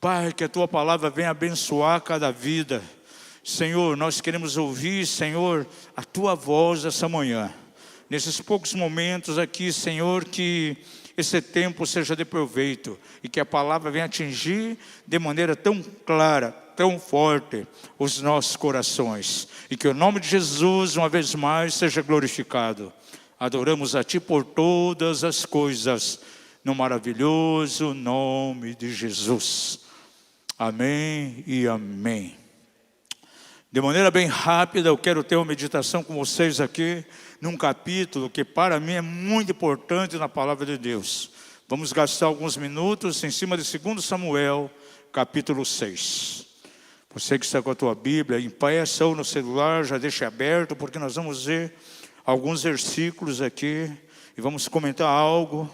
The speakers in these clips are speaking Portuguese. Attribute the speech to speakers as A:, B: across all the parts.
A: Pai, que a Tua palavra venha abençoar cada vida. Senhor, nós queremos ouvir, Senhor, a Tua voz essa manhã. Nesses poucos momentos aqui, Senhor, que esse tempo seja de proveito e que a palavra venha atingir de maneira tão clara, tão forte os nossos corações. E que o nome de Jesus, uma vez mais, seja glorificado. Adoramos a Ti por todas as coisas, no maravilhoso nome de Jesus. Amém e amém. De maneira bem rápida, eu quero ter uma meditação com vocês aqui, num capítulo que para mim é muito importante na palavra de Deus. Vamos gastar alguns minutos em cima de 2 Samuel, capítulo 6. Você que está com a tua Bíblia, impressa ou no celular, já deixe aberto, porque nós vamos ver alguns versículos aqui e vamos comentar algo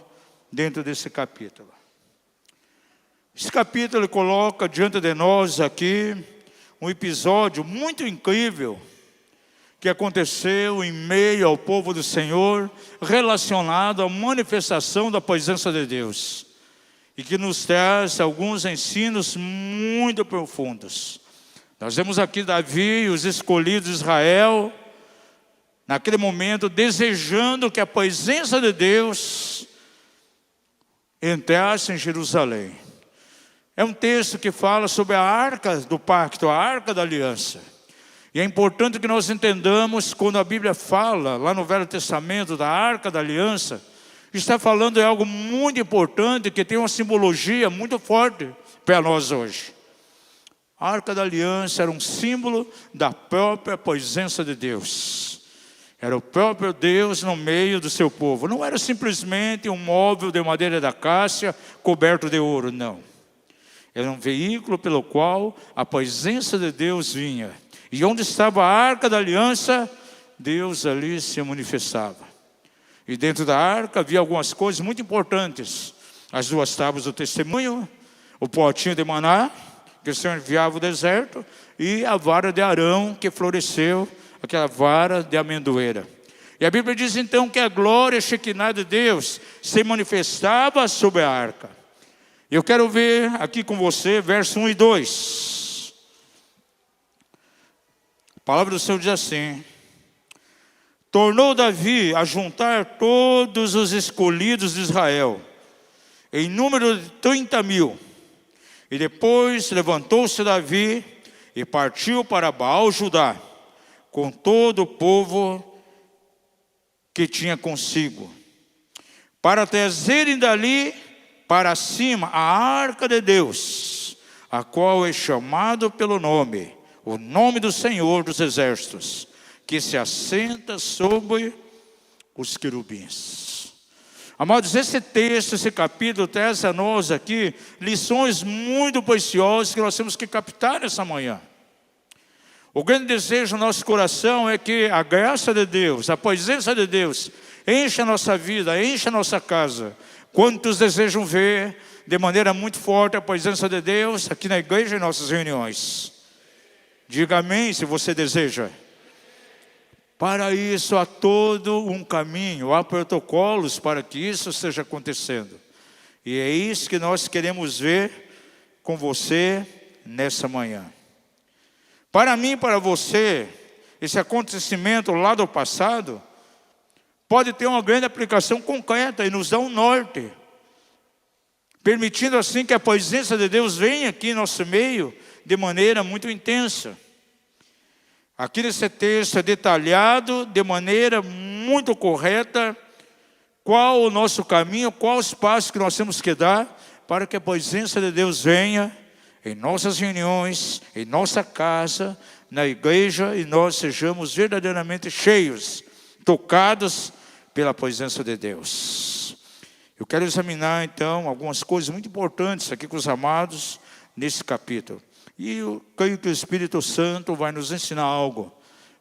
A: dentro desse capítulo. Esse capítulo coloca diante de nós aqui um episódio muito incrível que aconteceu em meio ao povo do Senhor, relacionado à manifestação da presença de Deus, e que nos traz alguns ensinos muito profundos. Nós vemos aqui Davi e os escolhidos de Israel, naquele momento, desejando que a presença de Deus entrasse em Jerusalém. É um texto que fala sobre a arca do pacto, a arca da aliança. E é importante que nós entendamos, quando a Bíblia fala, lá no Velho Testamento, da arca da aliança, está falando de algo muito importante, que tem uma simbologia muito forte para nós hoje. A arca da aliança era um símbolo da própria presença de Deus. Era o próprio Deus no meio do seu povo. Não era simplesmente um móvel de madeira da acácia coberto de ouro, não. Era um veículo pelo qual a presença de Deus vinha. E onde estava a arca da aliança, Deus ali se manifestava. E dentro da arca havia algumas coisas muito importantes. As 2 tábuas do testemunho, o potinho de maná, que o Senhor enviava ao deserto, e a vara de Arão que floresceu, aquela vara de amendoeira. E a Bíblia diz então que a glória Shekinah de Deus se manifestava sobre a arca. Eu quero ver aqui com você, verso 1 e 2. A palavra do Senhor diz assim: tornou Davi a juntar todos os escolhidos de Israel, em número de 30.000. E depois levantou-se Davi e partiu para Baal Judá, com todo o povo que tinha consigo, para trazerem dali para cima a arca de Deus, a qual é chamado pelo nome, o nome do Senhor dos Exércitos, que se assenta sobre os querubins. Amados, esse texto, esse capítulo traz a nós aqui lições muito preciosas que nós temos que captar nessa manhã. O grande desejo do nosso coração é que a graça de Deus, a presença de Deus, encha a nossa vida, encha a nossa casa. Quantos desejam ver de maneira muito forte a presença de Deus aqui na igreja e em nossas reuniões? Diga amém se você deseja. Para isso há todo um caminho, há protocolos para que isso esteja acontecendo. E é isso que nós queremos ver com você nessa manhã. Para mim e para você, esse acontecimento lá do passado pode ter uma grande aplicação concreta e nos dá um norte, permitindo assim que a presença de Deus venha aqui em nosso meio de maneira muito intensa. Aqui nesse texto é detalhado de maneira muito correta qual o nosso caminho, qual os passos que nós temos que dar para que a presença de Deus venha em nossas reuniões, em nossa casa, na igreja, e nós sejamos verdadeiramente cheios, tocados pela presença de Deus. Eu quero examinar então algumas coisas muito importantes aqui com os amados nesse capítulo. E eu creio que o Espírito Santo vai nos ensinar algo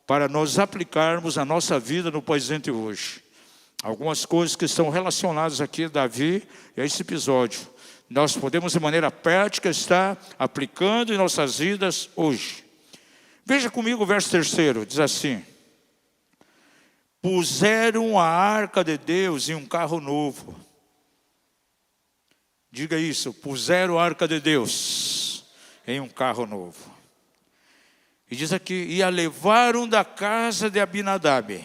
A: para nós aplicarmos a nossa vida no presente hoje. Algumas coisas que estão relacionadas aqui a Davi e a esse episódio. Nós podemos de maneira prática estar aplicando em nossas vidas hoje. Veja comigo o verso 3, diz assim: puseram a arca de Deus em um carro novo. Diga isso, puseram a arca de Deus em um carro novo. E diz aqui, e a levaram da casa de Abinadab,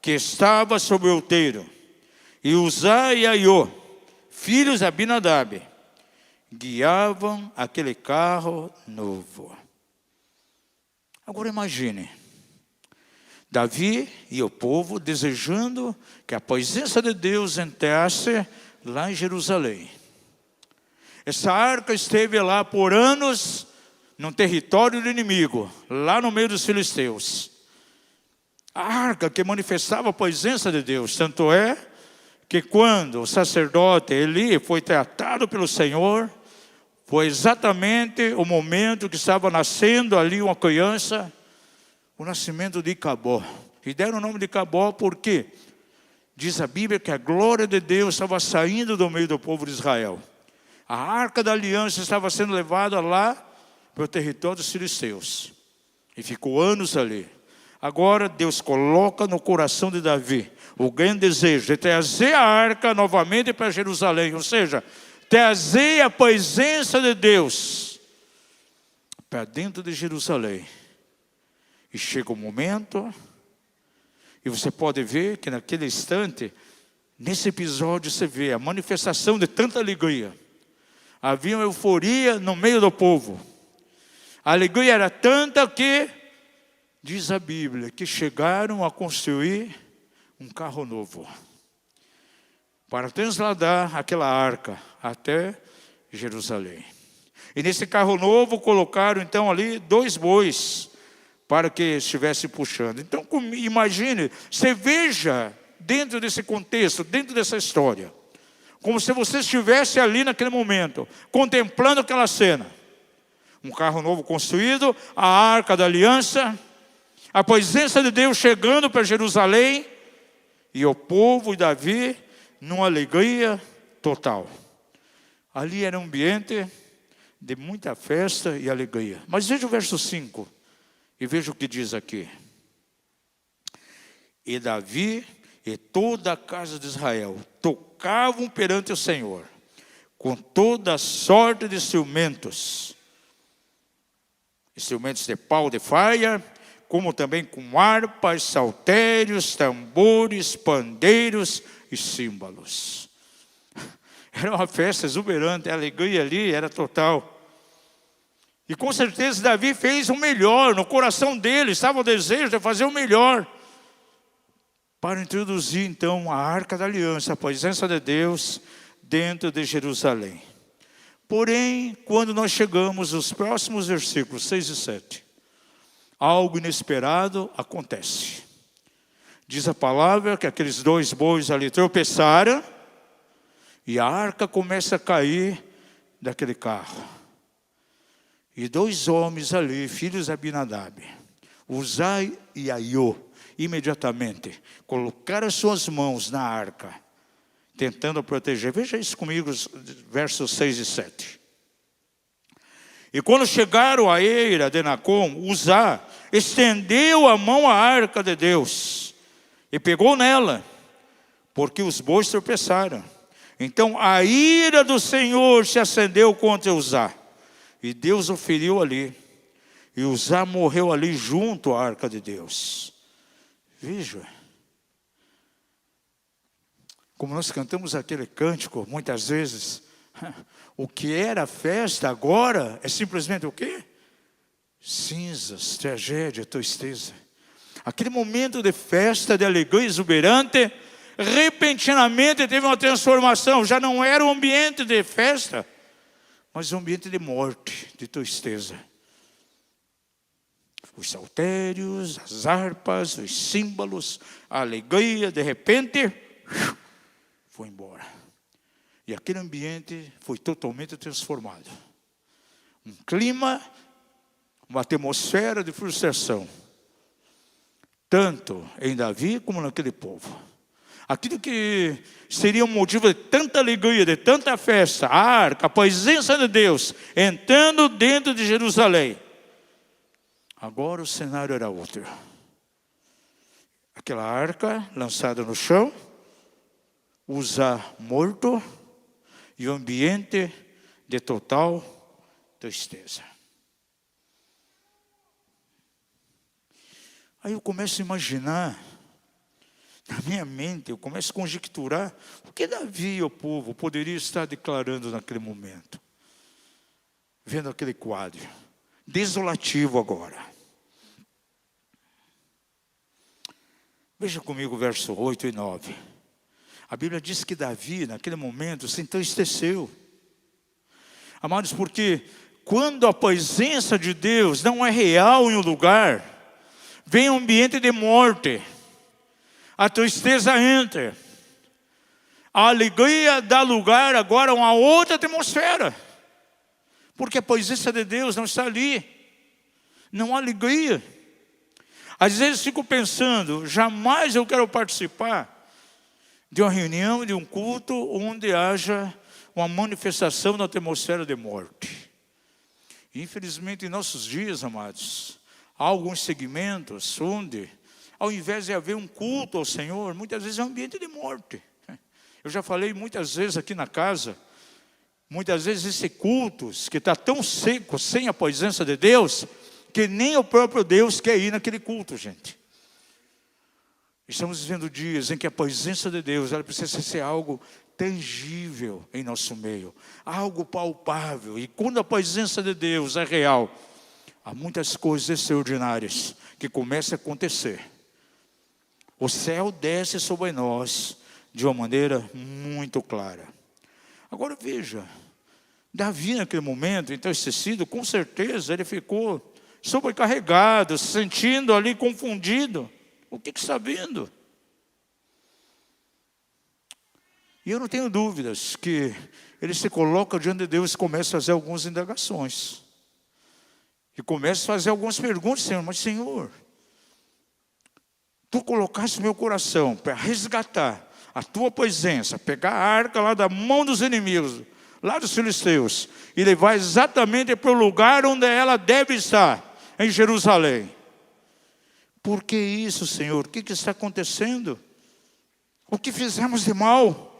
A: que estava sobre o outeiro. E Uzá e Aiô, filhos de Abinadab, guiavam aquele carro novo. Agora imagine, Davi e o povo desejando que a presença de Deus entrasse lá em Jerusalém. Essa arca esteve lá por anos, num território do inimigo, lá no meio dos filisteus. A arca que manifestava a presença de Deus. Tanto é que quando o sacerdote Eli foi tratado pelo Senhor, foi exatamente o momento que estava nascendo ali uma criança, o nascimento de Icabod. E deram o nome de Icabod porque diz a Bíblia que a glória de Deus estava saindo do meio do povo de Israel. A arca da aliança estava sendo levada lá para o território dos filisteus. E ficou anos ali. Agora Deus coloca no coração de Davi o grande desejo de trazer a arca novamente para Jerusalém. Ou seja, trazer a presença de Deus para dentro de Jerusalém. E chega o momento, e você pode ver que naquele instante, nesse episódio você vê a manifestação de tanta alegria. Havia uma euforia no meio do povo. A alegria era tanta que, diz a Bíblia, que chegaram a construir um carro novo para trasladar aquela arca até Jerusalém. E nesse carro novo colocaram então ali 2 bois para que estivesse puxando. Então imagine, você veja dentro desse contexto, dentro dessa história, como se você estivesse ali naquele momento, contemplando aquela cena. Um carro novo construído, a arca da aliança, a presença de Deus chegando para Jerusalém, e o povo e Davi numa alegria total. Ali era um ambiente de muita festa e alegria. Mas veja o verso 5, e veja o que diz aqui. E Davi e toda a casa de Israel tocavam perante o Senhor, com toda sorte de instrumentos de pau de faia, como também com harpas, saltérios, tambores, pandeiros e símbolos. Era uma festa exuberante, a alegria ali era total. E com certeza Davi fez o melhor, no coração dele estava o desejo de fazer o melhor, para introduzir então a arca da aliança, a presença de Deus dentro de Jerusalém. Porém, quando nós chegamos aos próximos versículos 6 e 7, algo inesperado acontece. Diz a palavra que aqueles 2 bois ali tropeçaram, e a arca começa a cair daquele carro. E 2 homens ali, filhos de Abinadab, Uzá e Aiô, imediatamente colocaram suas mãos na arca, tentando proteger. Veja isso comigo, versos 6 e 7. E quando chegaram à eira de Nacon, Uzá estendeu a mão à arca de Deus e pegou nela, porque os bois tropeçaram. Então a ira do Senhor se acendeu contra Uzá, e Deus o feriu ali, e Uzá morreu ali junto à arca de Deus. Veja, como nós cantamos aquele cântico muitas vezes, o que era festa agora é simplesmente o quê? Cinzas, tragédia, tristeza. Aquele momento de festa, de alegria exuberante, repentinamente teve uma transformação. Já não era um ambiente de festa, mas um ambiente de morte, de tristeza. Os saltérios, as harpas, os símbolos, a alegria, de repente, foi embora. E aquele ambiente foi totalmente transformado. Um clima, uma atmosfera de frustração. Tanto em Davi como naquele povo. Aquilo que seria um motivo de tanta alegria, de tanta festa, a arca, a presença de Deus, entrando dentro de Jerusalém. Agora o cenário era outro. Aquela arca lançada no chão, Uzá morto, e o ambiente de total tristeza. Aí eu começo a imaginar, na minha mente, eu começo a conjecturar o que Davi e o povo poderia estar declarando naquele momento. Vendo aquele quadro, desolativo agora. Veja comigo o verso 8 e 9. A Bíblia diz que Davi, naquele momento, se entristeceu. Amados, porque quando a presença de Deus não é real em um lugar, vem um ambiente de morte. A tristeza entra. A alegria dá lugar agora a uma outra atmosfera. Porque a presença de Deus não está ali. Não há alegria. Às vezes fico pensando, jamais eu quero participar de uma reunião, de um culto, onde haja uma manifestação da atmosfera de morte. Infelizmente, em nossos dias, amados, há alguns segmentos onde, ao invés de haver um culto ao Senhor, muitas vezes é um ambiente de morte. Eu já falei muitas vezes aqui na casa, muitas vezes esse culto que está tão seco, sem a presença de Deus, que nem o próprio Deus quer ir naquele culto, gente. Estamos vivendo dias em que a presença de Deus, ela precisa ser algo tangível em nosso meio, algo palpável. E quando a presença de Deus é real, há muitas coisas extraordinárias que começam a acontecer. O céu desce sobre nós de uma maneira muito clara. Agora veja, Davi naquele momento, entristecido, com certeza ele ficou sobrecarregado, se sentindo ali confundido. O que está vindo? E eu não tenho dúvidas que ele se coloca diante de Deus e começa a fazer algumas indagações. E começa a fazer algumas perguntas, Senhor, mas Senhor, Tu colocaste meu coração para resgatar a Tua presença, pegar a arca lá da mão dos inimigos, lá dos filisteus, e levar exatamente para o lugar onde ela deve estar, em Jerusalém. Por que isso, Senhor? O que está acontecendo? O que fizemos de mal?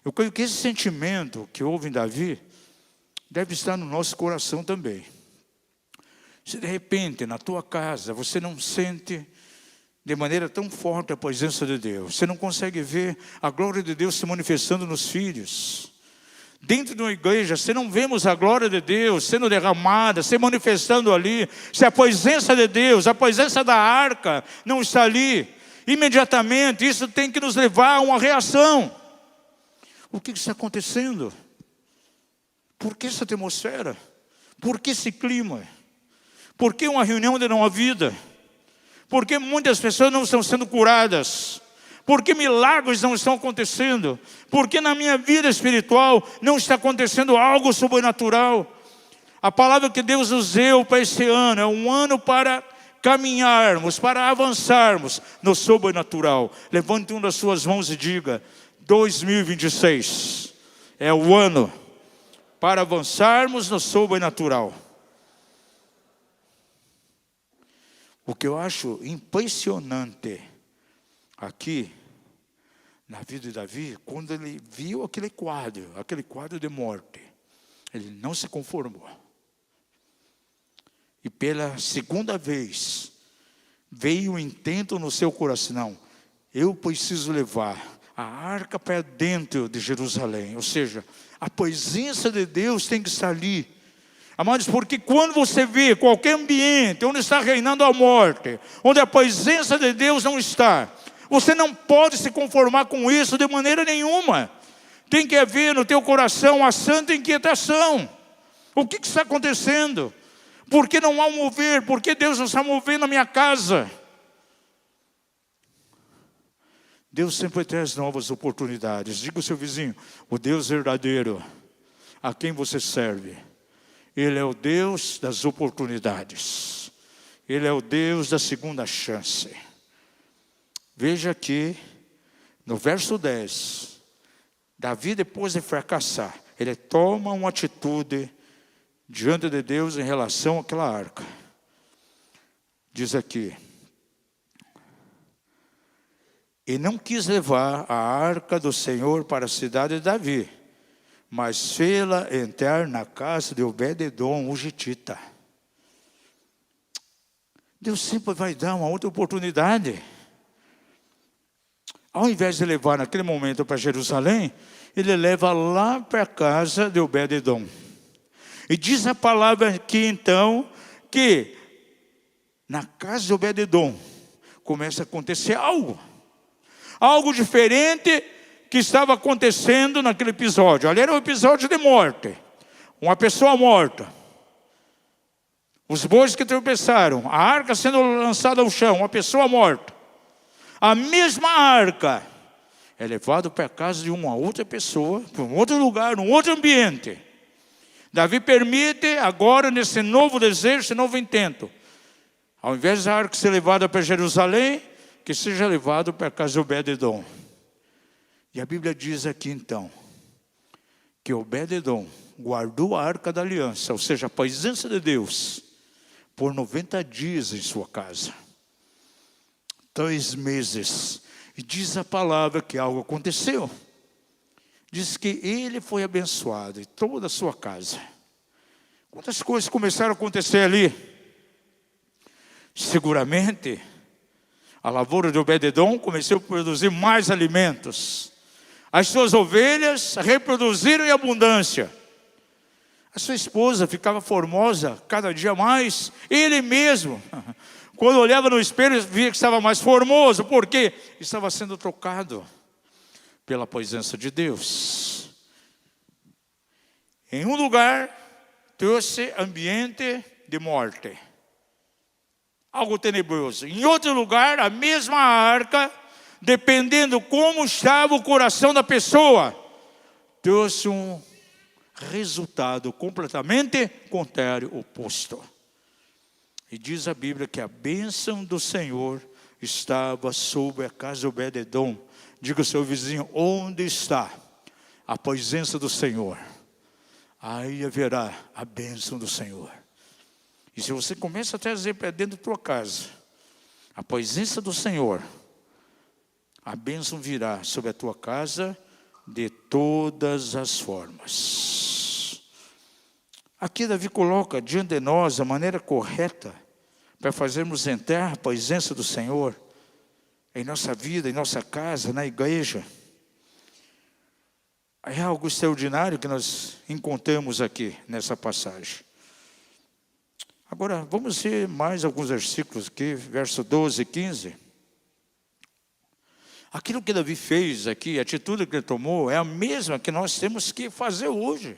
A: Eu creio que esse sentimento que houve em Davi deve estar no nosso coração também. Se de repente na tua casa você não sente de maneira tão forte a presença de Deus, você não consegue ver a glória de Deus se manifestando nos filhos, dentro de uma igreja, se não vemos a glória de Deus sendo derramada, se manifestando ali, se a presença de Deus, a presença da arca não está ali, imediatamente isso tem que nos levar a uma reação. O que está acontecendo? Por que essa atmosfera? Por que esse clima? Por que uma reunião de não há vida? Por que muitas pessoas não estão sendo curadas? Por que milagres não estão acontecendo? Por que na minha vida espiritual não está acontecendo algo sobrenatural? A palavra que Deus nos deu para esse ano é um ano para caminharmos, para avançarmos no sobrenatural. Levante uma das suas mãos e diga: 2026 é o ano para avançarmos no sobrenatural. O que eu acho impressionante aqui na vida de Davi, quando ele viu aquele quadro de morte, ele não se conformou. E pela segunda vez, veio o intento no seu coração: não, eu preciso levar a arca para dentro de Jerusalém. Ou seja, a presença de Deus tem que estar ali. Amados, porque quando você vê qualquer ambiente onde está reinando a morte, onde a presença de Deus não está, você não pode se conformar com isso de maneira nenhuma. Tem que haver no teu coração uma santa inquietação. O que está acontecendo? Por que não há um mover? Por que Deus não está movendo na minha casa? Deus sempre traz novas oportunidades. Diga ao seu vizinho: o Deus verdadeiro a quem você serve, Ele é o Deus das oportunidades. Ele é o Deus da segunda chance. Veja aqui, no verso 10, Davi, depois de fracassar, ele toma uma atitude diante de Deus em relação àquela arca. Diz aqui: e não quis levar a arca do Senhor para a cidade de Davi, mas fê-la entrar na casa de Obed-edom, o gitita. Deus sempre vai dar uma outra oportunidade. Ao invés de levar naquele momento para Jerusalém, ele leva lá para a casa de Obed-edom. E diz a palavra aqui então, que na casa de Obed-edom começa a acontecer algo. Algo diferente que estava acontecendo naquele episódio. Ali era um episódio de morte. Uma pessoa morta. Os bois que tropeçaram. A arca sendo lançada ao chão. Uma pessoa morta. A mesma arca é levada para a casa de uma outra pessoa, para um outro lugar, num outro ambiente. Davi permite agora, nesse novo desejo, esse novo intento. Ao invés da arca ser levada para Jerusalém, que seja levado para a casa de Obed-edom. E a Bíblia diz aqui então, que Obed-edom guardou a arca da aliança, ou seja, a presença de Deus, por 90 dias em sua casa. 3 meses. E diz a palavra que algo aconteceu. Diz que ele foi abençoado e toda a sua casa. Quantas coisas começaram a acontecer ali? Seguramente, a lavoura de Obed-edom começou a produzir mais alimentos. As suas ovelhas reproduziram em abundância. A sua esposa ficava formosa cada dia mais. Ele mesmo, quando olhava no espelho, via que estava mais formoso. Por quê? Estava sendo tocado pela presença de Deus. Em um lugar, trouxe ambiente de morte. Algo tenebroso. Em outro lugar, a mesma arca, dependendo como estava o coração da pessoa, trouxe um resultado completamente contrário, oposto. E diz a Bíblia que a bênção do Senhor estava sobre a casa de Obed-edom. Diga ao seu vizinho, onde está a presença do Senhor? Aí haverá a bênção do Senhor. E se você começa a trazer para dentro da tua casa a presença do Senhor, a bênção virá sobre a tua casa de todas as formas. Aqui Davi coloca diante de nós a maneira correta para fazermos entrar a presença do Senhor em nossa vida, em nossa casa, na igreja. É algo extraordinário que nós encontramos aqui nessa passagem. Agora, vamos ver mais alguns versículos aqui, verso 12 e 15. Aquilo que Davi fez aqui, a atitude que ele tomou, é a mesma que nós temos que fazer hoje.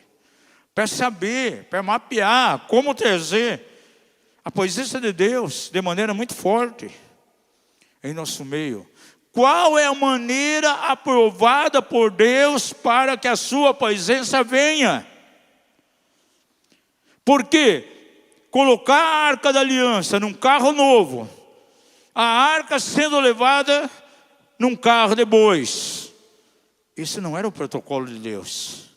A: Para saber, para mapear, como trazer a presença de Deus de maneira muito forte em nosso meio. Qual é a maneira aprovada por Deus para que a sua presença venha? Porque colocar a arca da aliança num carro novo, a arca sendo levada num carro de bois, isso não era o protocolo de Deus.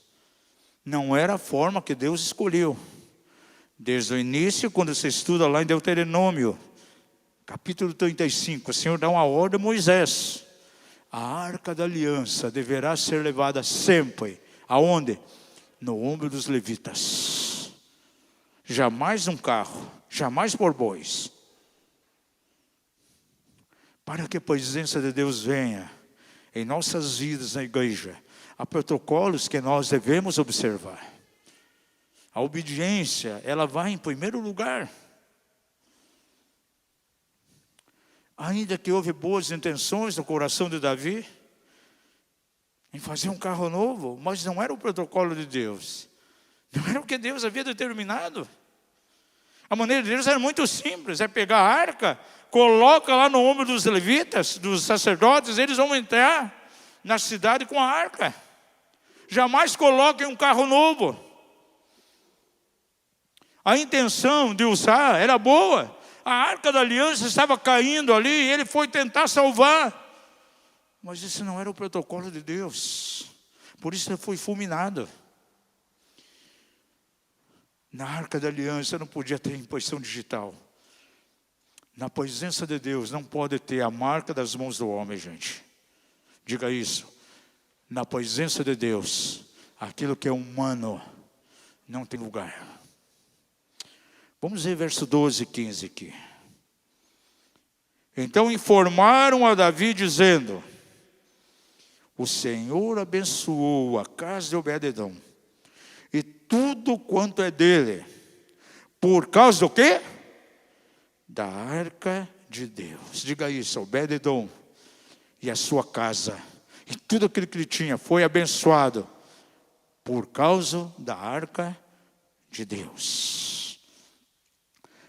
A: Não era a forma que Deus escolheu. Desde o início, quando você estuda lá em Deuteronômio, capítulo 35, o Senhor dá uma ordem a Moisés. A arca da aliança deverá ser levada sempre. Aonde? No ombro dos levitas. Jamais num carro, jamais por bois. Para que a presença de Deus venha em nossas vidas na igreja, há protocolos que nós devemos observar. A obediência, ela vai em primeiro lugar. Ainda que houve boas intenções no coração de Davi, em fazer um carro novo, mas não era o protocolo de Deus. Não era o que Deus havia determinado. A maneira de Deus era muito simples, é pegar a arca, coloca lá no ombro dos levitas, dos sacerdotes, eles vão entrar na cidade com a arca. Jamais coloquem um carro novo. A intenção de usar era boa. A arca da aliança estava caindo ali e ele foi tentar salvar. Mas isso não era o protocolo de Deus. Por isso ele foi fulminado. Na arca da aliança não podia ter impressão digital. Na presença de Deus não pode ter a marca das mãos do homem, gente. Diga isso. Na presença de Deus, aquilo que é humano não tem lugar. Vamos ver verso 12 e 15 aqui. Então informaram a Davi dizendo: o Senhor abençoou a casa de Obed-edom e tudo quanto é dele, por causa do quê? Da arca de Deus. Diga isso: Obed-edom e a sua casa e tudo aquilo que ele tinha foi abençoado por causa da arca de Deus.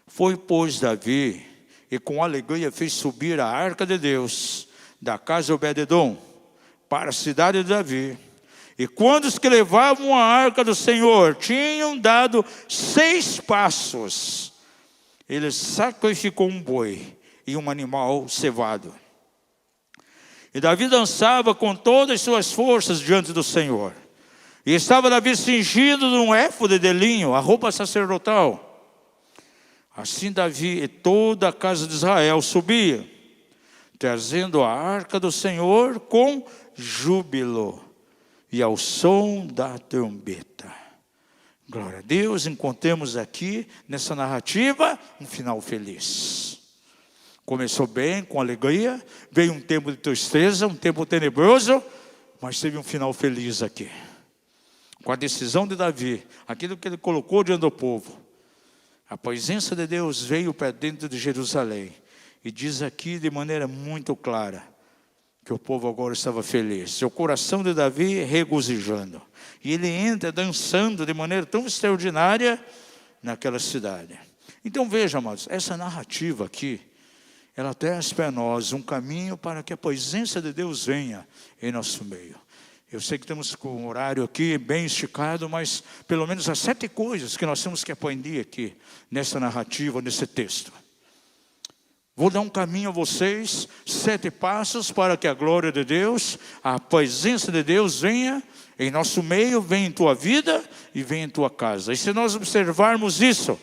A: Foi, pois, Davi, e com alegria fez subir a arca de Deus da casa de Obed-edom para a cidade de Davi. E quando os que levavam a arca do Senhor tinham dado 6 passos, ele sacrificou um boi e um animal cevado. E Davi dançava com todas as suas forças diante do Senhor. E estava Davi cingido num éfode de linho, a roupa sacerdotal. Assim Davi e toda a casa de Israel subia, trazendo a arca do Senhor com júbilo e ao som da trombeta. Glória a Deus, encontramos aqui nessa narrativa um final feliz. Começou bem, com alegria, veio um tempo de tristeza, um tempo tenebroso, mas teve um final feliz aqui. Com a decisão de Davi, aquilo que ele colocou diante do povo, a presença de Deus veio para dentro de Jerusalém. E diz aqui de maneira muito clara que o povo agora estava feliz. Seu coração de Davi regozijando. E ele entra dançando de maneira tão extraordinária naquela cidade. Então veja, amados, essa narrativa aqui, ela traz para nós um caminho para que a presença de Deus venha em nosso meio. Eu sei que temos um horário aqui bem esticado, mas pelo menos há 7 coisas que nós temos que aprender aqui nessa narrativa, nesse texto. Vou dar um caminho a vocês, 7 passos para que a glória de Deus, a presença de Deus venha em nosso meio, venha em tua vida e venha em tua casa. E se nós observarmos isso,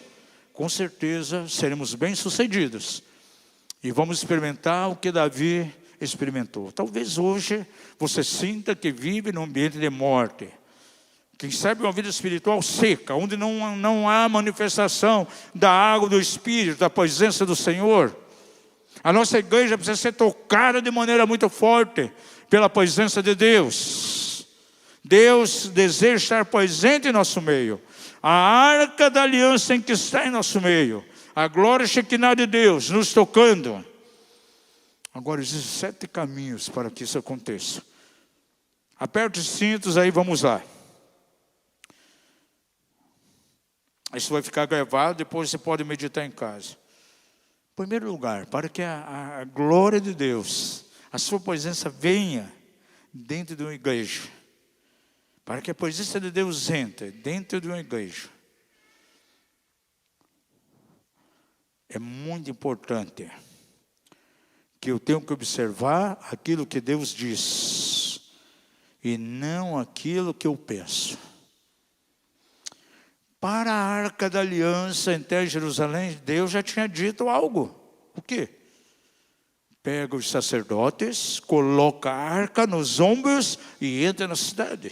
A: com certeza seremos bem-sucedidos. E vamos experimentar o que Davi experimentou. Talvez hoje você sinta que vive num ambiente de morte. Quem sabe uma vida espiritual seca, onde não há manifestação da água do Espírito, da presença do Senhor. A nossa igreja precisa ser tocada de maneira muito forte pela presença de Deus. Deus deseja estar presente em nosso meio. A arca da aliança tem que estar em nosso meio. A glória Shekinah de Deus nos tocando. Agora existem 7 caminhos para que isso aconteça. Aperte os cintos aí, vamos lá. Isso vai ficar gravado, depois você pode meditar em casa. Em primeiro lugar, para que a glória de Deus, a sua presença venha dentro de uma igreja. Para que a presença de Deus entre dentro de uma igreja. É muito importante que eu tenho que observar aquilo que Deus diz e não aquilo que eu penso. Para a arca da aliança em Jerusalém, Deus já tinha dito algo. O quê? Pega os sacerdotes, coloca a arca nos ombros e entra na cidade.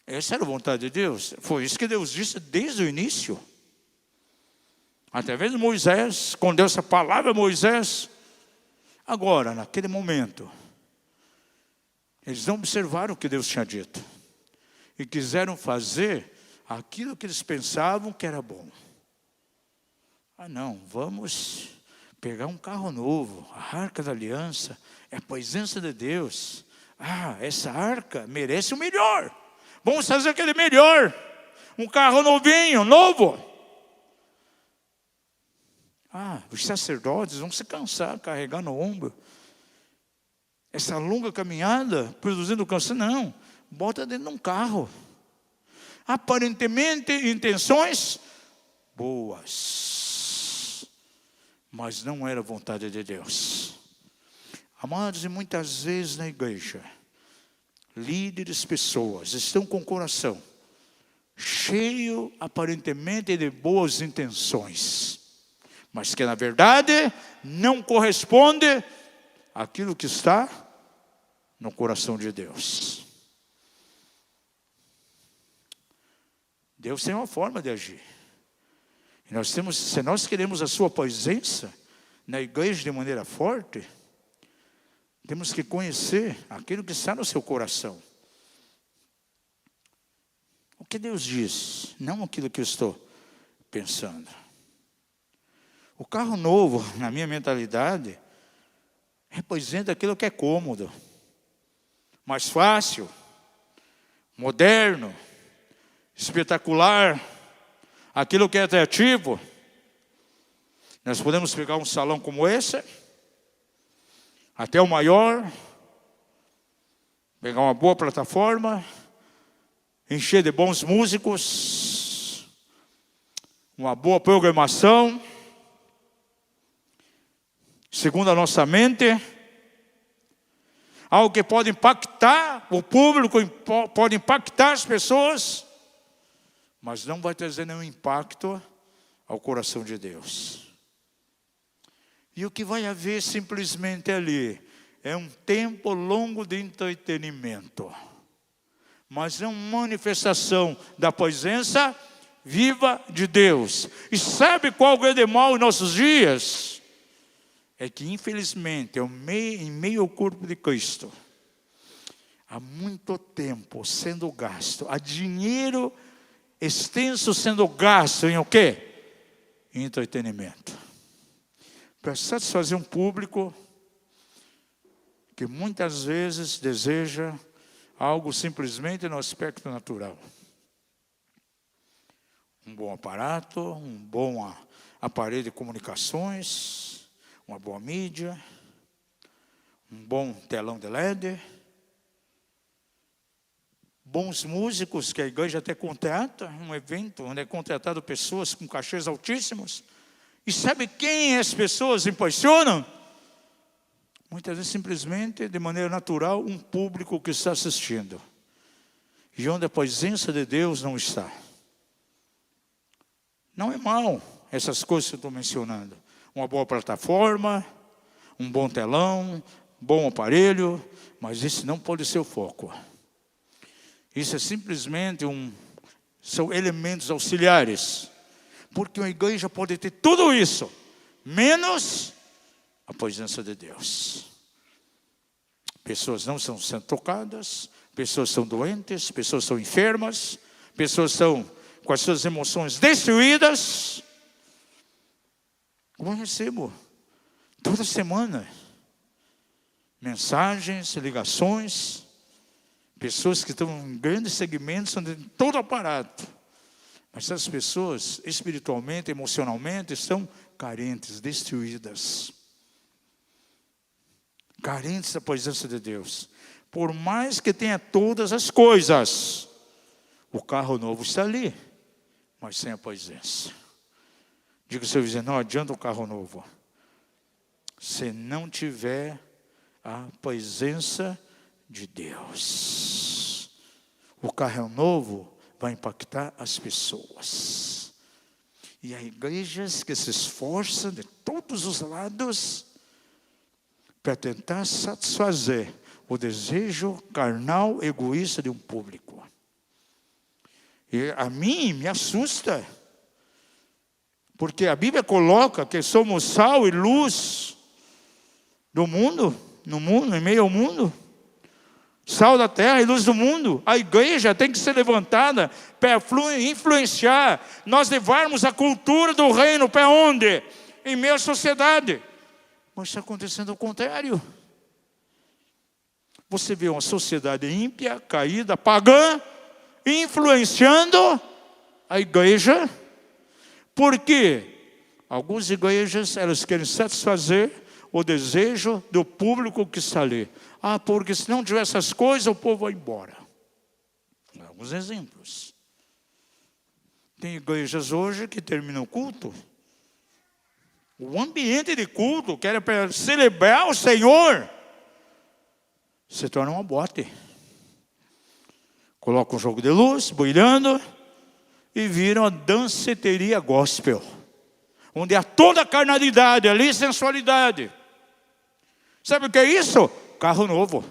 A: Essa era a vontade de Deus. Foi isso que Deus disse desde o início. Através de Moisés, quando deu essa palavra a Moisés. Agora, naquele momento, eles não observaram o que Deus tinha dito. E quiseram fazer aquilo que eles pensavam que era bom. Ah não, vamos pegar um carro novo. A arca da aliança é a presença de Deus. Ah, essa arca merece o melhor. Vamos fazer aquele melhor. Um carro novinho, novo. Ah, os sacerdotes vão se cansar, carregar no ombro. Essa longa caminhada, produzindo cansaço, não. Bota dentro de um carro. Aparentemente, intenções boas. Mas não era a vontade de Deus. Amados, e muitas vezes na igreja, líderes, pessoas, estão com o coração cheio, aparentemente, de boas intenções. Mas que na verdade não corresponde àquilo que está no coração de Deus. Deus tem uma forma de agir. E nós temos, se nós queremos a sua presença, na igreja de maneira forte, temos que conhecer aquilo que está no seu coração. O que Deus diz, não aquilo que eu estou pensando. O carro novo, na minha mentalidade, representa aquilo que é cômodo, mais fácil, moderno, espetacular, aquilo que é atrativo. Nós podemos pegar um salão como esse, até o maior, pegar uma boa plataforma, encher de bons músicos, uma boa programação, segundo a nossa mente, algo que pode impactar o público, pode impactar as pessoas, mas não vai trazer nenhum impacto ao coração de Deus. E o que vai haver simplesmente ali é um tempo longo de entretenimento, mas é uma manifestação da presença viva de Deus. E sabe qual o grande mal em nossos dias? É que infelizmente, em meio ao corpo de Cristo, há muito tempo sendo gasto, há dinheiro extenso sendo gasto em o quê? Em entretenimento. Para satisfazer um público que muitas vezes deseja algo simplesmente no aspecto natural. Um bom aparato, um bom aparelho de comunicações, uma boa mídia, um bom telão de LED, bons músicos que a igreja até contrata, um evento onde é contratado pessoas com cachês altíssimos. E sabe quem as pessoas impressionam? Muitas vezes simplesmente, de maneira natural, um público que está assistindo. E onde a presença de Deus não está. Não é mal essas coisas que eu estou mencionando. Uma boa plataforma, um bom telão, bom aparelho, mas isso não pode ser o foco. Isso é simplesmente são elementos auxiliares. Porque uma igreja pode ter tudo isso, menos a presença de Deus. Pessoas não estão sendo tocadas, pessoas são doentes, pessoas são enfermas, pessoas estão com as suas emoções destruídas. Como eu recebo toda semana mensagens, ligações, pessoas que estão em grandes segmentos, onde tem todo o aparato. Mas essas pessoas, espiritualmente, emocionalmente, estão carentes, destruídas. Carentes da presença de Deus. Por mais que tenha todas as coisas, o carro novo está ali, mas sem a presença. Diga ao seu vizinho, não adianta o carro novo, se não tiver a presença de Deus. O carro novo vai impactar as pessoas. E há igrejas que se esforçam de todos os lados para tentar satisfazer o desejo carnal, egoísta de um público. E a mim me assusta, porque a Bíblia coloca que somos sal e luz do mundo, no mundo, em meio ao mundo. Sal da terra e luz do mundo. A igreja tem que ser levantada para influenciar, nós levarmos a cultura do reino para onde? Em meio à sociedade. Mas está acontecendo o contrário. Você vê uma sociedade ímpia, caída, pagã, influenciando a igreja. Porque algumas igrejas, elas querem satisfazer o desejo do público que está ali. Ah, porque se não tiver essas coisas, o povo vai embora. Alguns exemplos. Tem igrejas hoje que terminam o culto. O ambiente de culto, que era para celebrar o Senhor, se torna uma boate. Coloca um jogo de luz, brilhando, e vira uma danceteria gospel. Onde há toda a carnalidade, ali sensualidade. Sabe o que é isso? Carro novo.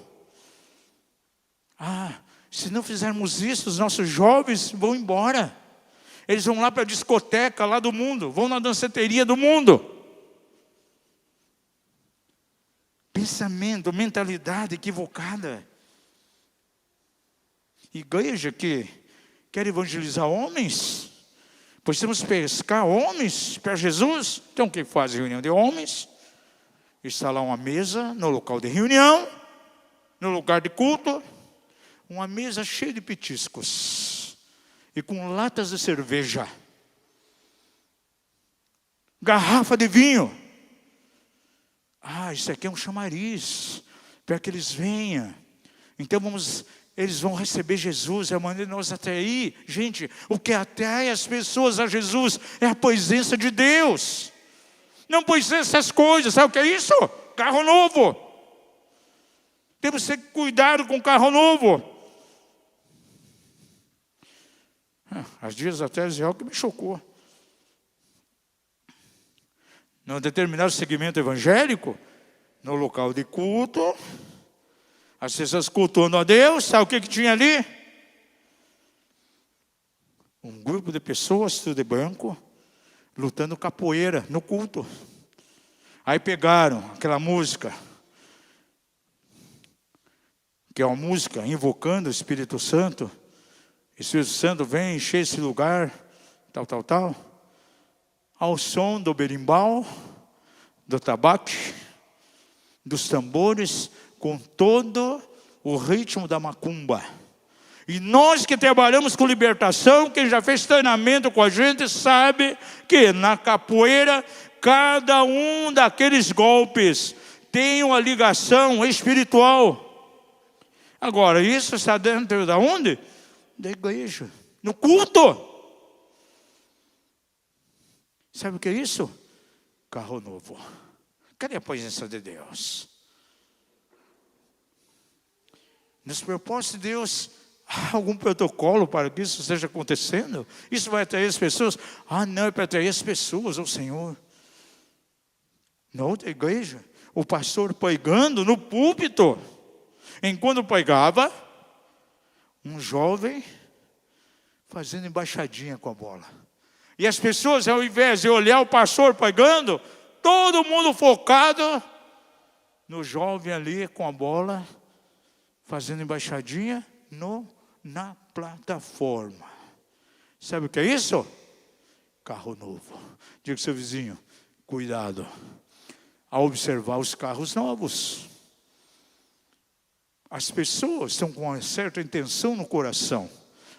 A: Ah, se não fizermos isso, os nossos jovens vão embora. Eles vão lá para a discoteca lá do mundo, vão na danceteria do mundo. pensamento, mentalidade equivocada. Igreja que quer evangelizar homens, pois temos que pescar homens para Jesus. Então o que faz reunião de homens? Instalar uma mesa no local de reunião, no lugar de culto, uma mesa cheia de petiscos e com latas de cerveja, garrafa de vinho. Isso aqui é um chamariz para que eles venham. Então eles vão receber Jesus. É a maneira de nós atrair. Gente, o que atrai as pessoas a Jesus é a presença de Deus. Não pois essas coisas. Sabe o que é isso? Carro novo. Temos que ter cuidado com o carro novo. Há dias atrás é algo que me chocou. Num determinado segmento evangélico, no local de culto, as pessoas cultuando a Deus, sabe o que tinha ali? Um grupo de pessoas, tudo de branco, lutando capoeira no culto. Aí pegaram aquela música, que é uma música invocando o Espírito Santo. O Espírito Santo vem encher esse lugar, tal. Ao som do berimbau, do tabaque, dos tambores, com todo o ritmo da macumba. E nós que trabalhamos com libertação, quem já fez treinamento com a gente, sabe que na capoeira, cada um daqueles golpes tem uma ligação espiritual. Agora, isso está dentro de onde? Da igreja, no culto. Sabe o que é isso? Carro novo. Cadê a presença de Deus? Nos propósitos de Deus, há algum protocolo para que isso esteja acontecendo? Isso vai atrair as pessoas? Não, é para atrair as pessoas ao Senhor. Na outra igreja, o pastor pregando no púlpito. Enquanto pregava, um jovem fazendo embaixadinha com a bola. E as pessoas, ao invés de olhar o pastor pregando, todo mundo focado no jovem ali com a bola, fazendo embaixadinha na plataforma. Sabe o que é isso? Carro novo. Diga ao seu vizinho, cuidado ao observar os carros novos. As pessoas estão com uma certa intenção no coração,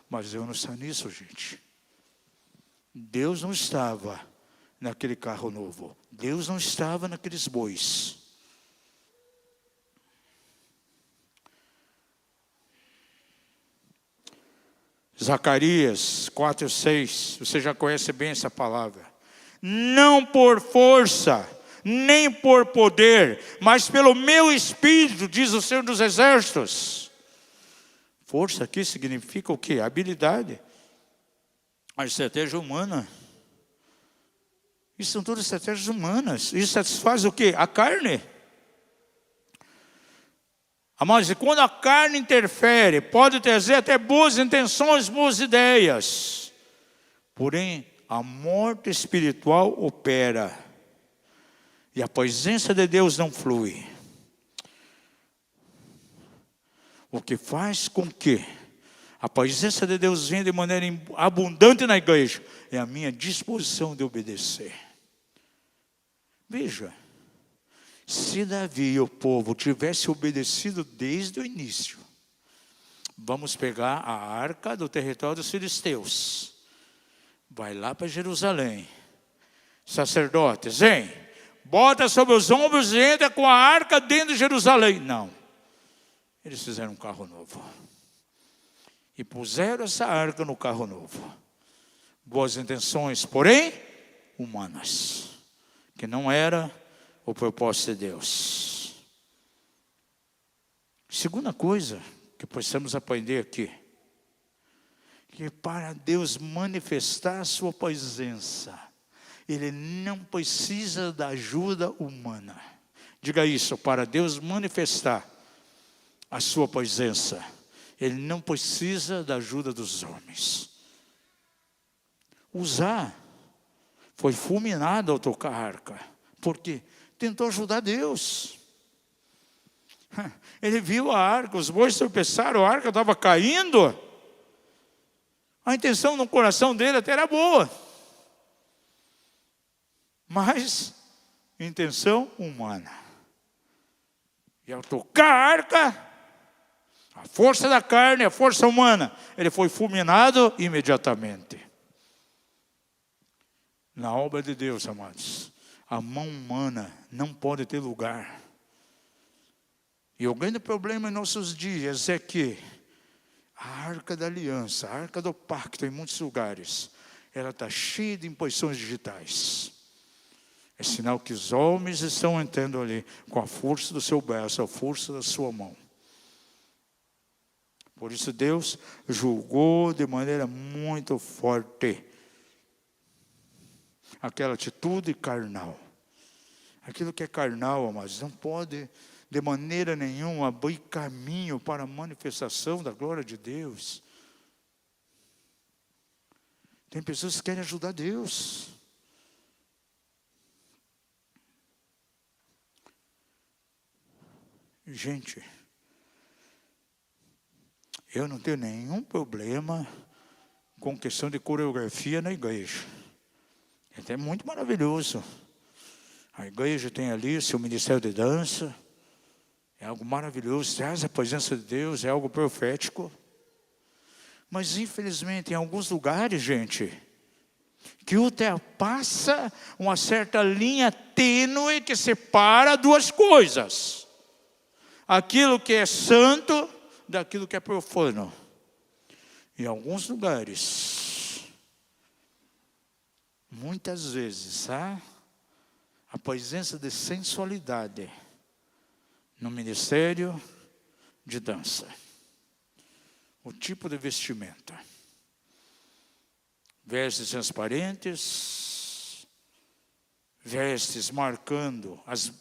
A: mas Deus não está nisso, gente. Deus não estava naquele carro novo. Deus não estava naqueles bois. Zacarias 4:6, você já conhece bem essa palavra. Não por força, nem por poder, mas pelo meu Espírito, diz o Senhor dos Exércitos. Força aqui significa o quê? Habilidade. A estratégia humana. Isso são todas estratégias humanas. Isso satisfaz o quê? A carne. Amados, e quando a carne interfere, pode trazer até boas intenções, boas ideias. Porém, a morte espiritual opera. E a presença de Deus não flui. O que faz com que a presença de Deus venha de maneira abundante na igreja é a minha disposição de obedecer. Veja, se Davi e o povo tivessem obedecido desde o início, vamos pegar a arca do território dos filisteus, vai lá para Jerusalém, sacerdotes, vem, bota sobre os ombros e entra com a arca dentro de Jerusalém. Não, eles fizeram um carro novo. E puseram essa arca no carro novo. Boas intenções, porém, humanas. Que não era o propósito de Deus. Segunda coisa que precisamos aprender aqui. Que para Deus manifestar a sua presença, Ele não precisa da ajuda humana. Diga isso, para Deus manifestar a sua presença, Ele não precisa da ajuda dos homens. Uzá foi fulminado ao tocar a arca. Por quê? Tentou ajudar Deus. Ele viu a arca, os bois tropeçaram, a arca estava caindo. A intenção no coração dele até era boa. Mas, intenção humana. E ao tocar a arca, a força da carne, a força humana, ele foi fulminado imediatamente. Na obra de Deus, amados, a mão humana não pode ter lugar. E o grande problema em nossos dias é que a arca da aliança, a arca do pacto em muitos lugares, ela está cheia de imposições digitais. É sinal que os homens estão entrando ali com a força do seu braço, a força da sua mão. Por isso Deus julgou de maneira muito forte aquela atitude carnal. Aquilo que é carnal, mas não pode de maneira nenhuma abrir caminho para a manifestação da glória de Deus. Tem pessoas que querem ajudar Deus. Gente, eu não tenho nenhum problema com questão de coreografia na igreja. É até muito maravilhoso. A igreja tem ali o seu ministério de dança. É algo maravilhoso, traz a presença de Deus, é algo profético. Mas infelizmente em alguns lugares, gente, que ultrapassa uma certa linha tênue que separa duas coisas. Aquilo que é santo daquilo que é profano. Em alguns lugares, muitas vezes, a presença de sensualidade no ministério de dança. O tipo de vestimenta. Vestes transparentes, vestes marcando as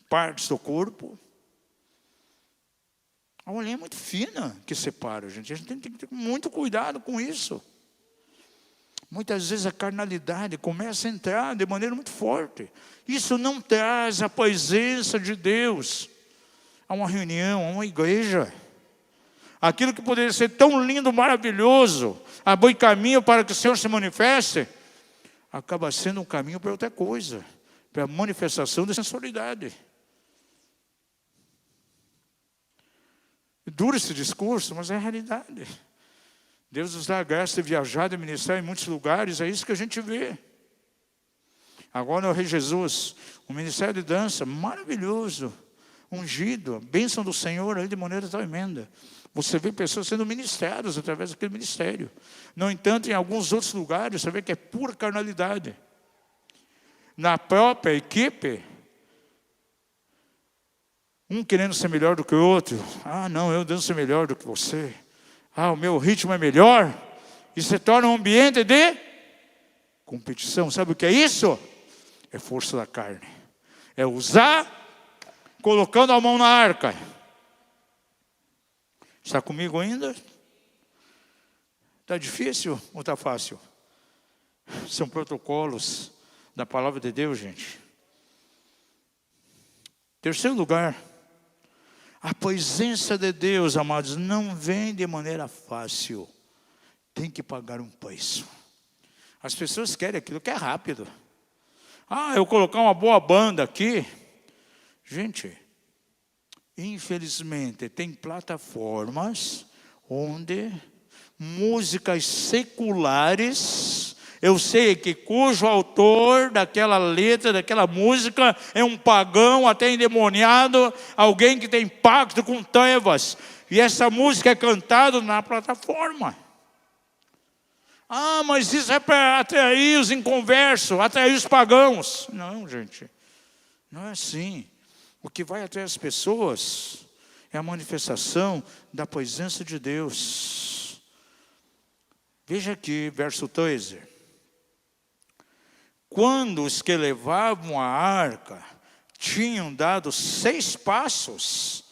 A: partes do corpo. A linha é muito fina que separa, gente. A gente tem que ter muito cuidado com isso. Muitas vezes a carnalidade começa a entrar de maneira muito forte. Isso não traz a presença de Deus a uma reunião, a uma igreja. Aquilo que poderia ser tão lindo, maravilhoso, abrir caminho para que o Senhor se manifeste, acaba sendo um caminho para outra coisa, para a manifestação da sensualidade. Dura esse discurso, mas é a realidade. Deus nos dá a graça de viajar, de ministrar em muitos lugares, é isso que a gente vê. Agora o Rei Jesus, um ministério de dança maravilhoso, ungido, a bênção do Senhor aí de maneira tremenda. Você vê pessoas sendo ministradas através daquele ministério. No entanto, em alguns outros lugares, você vê que é pura carnalidade. Na própria equipe, um querendo ser melhor do que o outro. Ah, não, eu danço melhor do que você. Ah, o meu ritmo é melhor. E se torna um ambiente de competição. Sabe o que é isso? É força da carne. É usar colocando a mão na arca. Está comigo ainda? Está difícil ou está fácil? São protocolos da palavra de Deus, gente. Terceiro lugar, a presença de Deus, amados, não vem de maneira fácil. Tem que pagar um preço. As pessoas querem aquilo que é rápido. Ah, eu colocar uma boa banda aqui. Gente, infelizmente, tem plataformas onde músicas seculares, eu sei que cujo autor daquela letra, daquela música, é um pagão, até endemoniado, alguém que tem pacto com trevas. E essa música é cantada na plataforma. Ah, mas isso é para atrair os inconversos, atrair os pagãos. Não, gente, não é assim. O que vai atrair as pessoas é a manifestação da presença de Deus. Veja aqui, verso 13. Quando os que levavam a arca tinham dado 6 passos,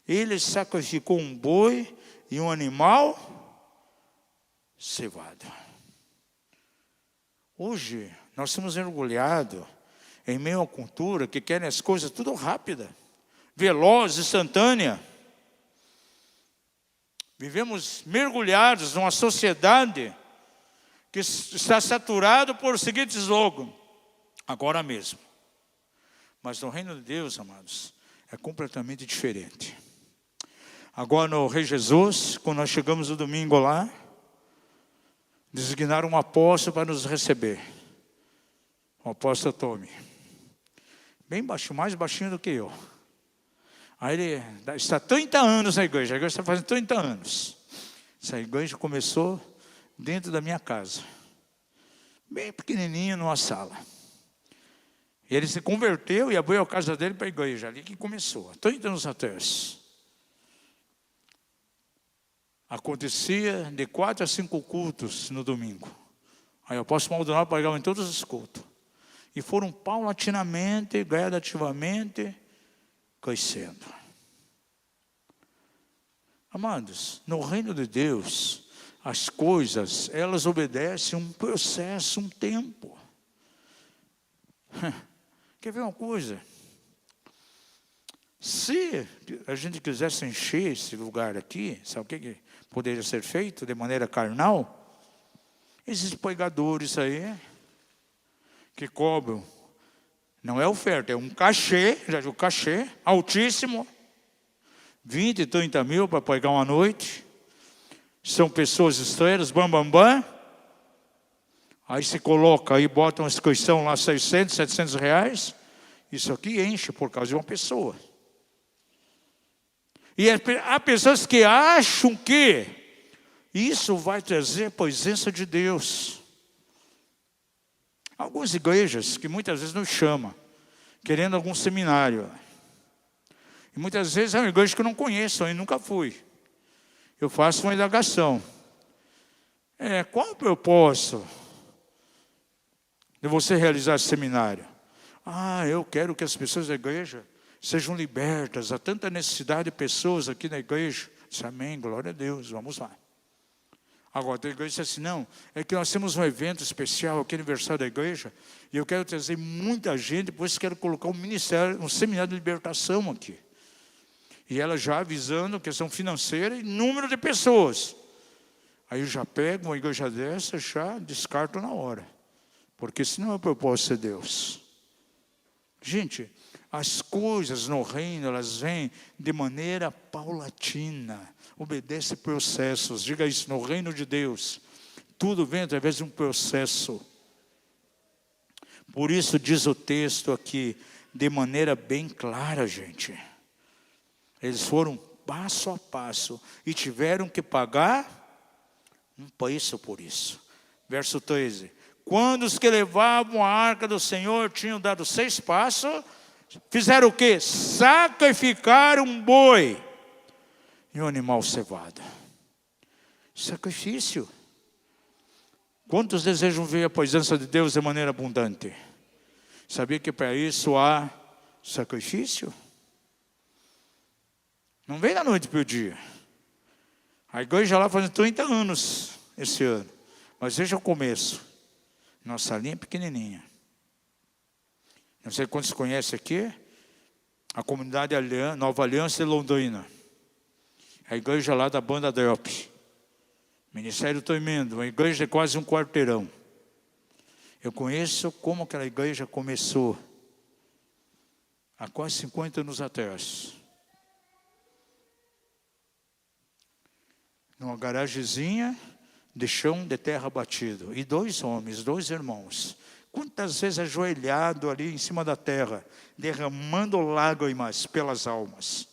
A: ele sacrificou um boi e um animal cevado. Hoje, nós somos mergulhados em meio a uma cultura que querem as coisas tudo rápida. veloz, instantânea. Vivemos mergulhados numa sociedade que está saturada por o seguinte slogan: agora mesmo. Mas no reino de Deus, amados, é completamente diferente. Agora no Rei Jesus, quando nós chegamos no domingo lá, designaram um apóstolo para nos receber. O apóstolo Tommy. Bem baixinho, mais baixinho do que eu. Aí ele está 30 anos na igreja. A igreja está fazendo 30 anos. Essa igreja começou dentro da minha casa. Bem pequenininho numa sala. E ele se converteu e abriu a casa dele para a igreja. Ali que começou, 30 anos atrás. Acontecia de 4 a 5 cultos no domingo. Aí o apóstolo Maldonado pregava em todos os cultos. E foram paulatinamente, gradativamente, crescendo. Amados, no reino de Deus, as coisas, elas obedecem um processo, um tempo. Quer ver uma coisa? Se a gente quisesse encher esse lugar aqui, sabe o que poderia ser feito de maneira carnal? Esses pregadores aí, que cobram, não é oferta, é um cachê, já viu, cachê altíssimo, 20, 30 mil para pregar uma noite. São pessoas estranhas, bam, bam, bam. Aí se coloca, aí bota uma inscrição lá, 600, 700 reais. Isso aqui enche por causa de uma pessoa. E há pessoas que acham que isso vai trazer a presença de Deus. Algumas igrejas que muitas vezes nos chamam, querendo algum seminário. E muitas vezes é uma igreja que eu não conheço, eu nunca fui. Eu faço uma indagação. Qual é o propósito de você realizar esse seminário? Eu quero que as pessoas da igreja sejam libertas. Há tanta necessidade de pessoas aqui na igreja. Disse, amém, glória a Deus, vamos lá. Agora, a igreja disse assim, não, é que nós temos um evento especial aqui, aniversário da igreja, e eu quero trazer muita gente, depois quero colocar um ministério, um seminário de libertação aqui. E ela já avisando questão financeira e número de pessoas. Aí eu já pego uma igreja dessa, já descarto na hora. Porque esse não é o propósito de Deus. Gente, as coisas no reino, elas vêm de maneira paulatina. Obedece processos. Diga isso, no reino de Deus, tudo vem através de um processo. Por isso diz o texto aqui, de maneira bem clara, gente. Eles foram passo a passo e tiveram que pagar um preço por isso. Verso 13. Quando os que levavam a arca do Senhor tinham dado 6 passos, fizeram o quê? Sacrificaram um boi e um animal cevado. Sacrifício. Quantos desejam ver a presença de Deus de maneira abundante? Sabia que para isso há sacrifício? Não vem da noite para o dia. A igreja lá faz 30 anos esse ano. Mas veja o começo. Nossa salinha é pequenininha. Não sei quantos conhecem aqui. A comunidade Nova Aliança de Londrina. A igreja lá da banda Drop. Ministério tremendo. Uma igreja de quase um quarteirão. Eu conheço como aquela igreja começou. Há quase 50 anos atrás. Numa garagemzinha de chão de terra batido. E 2 homens, 2 irmãos. Quantas vezes ajoelhado ali em cima da terra, derramando lágrimas pelas almas.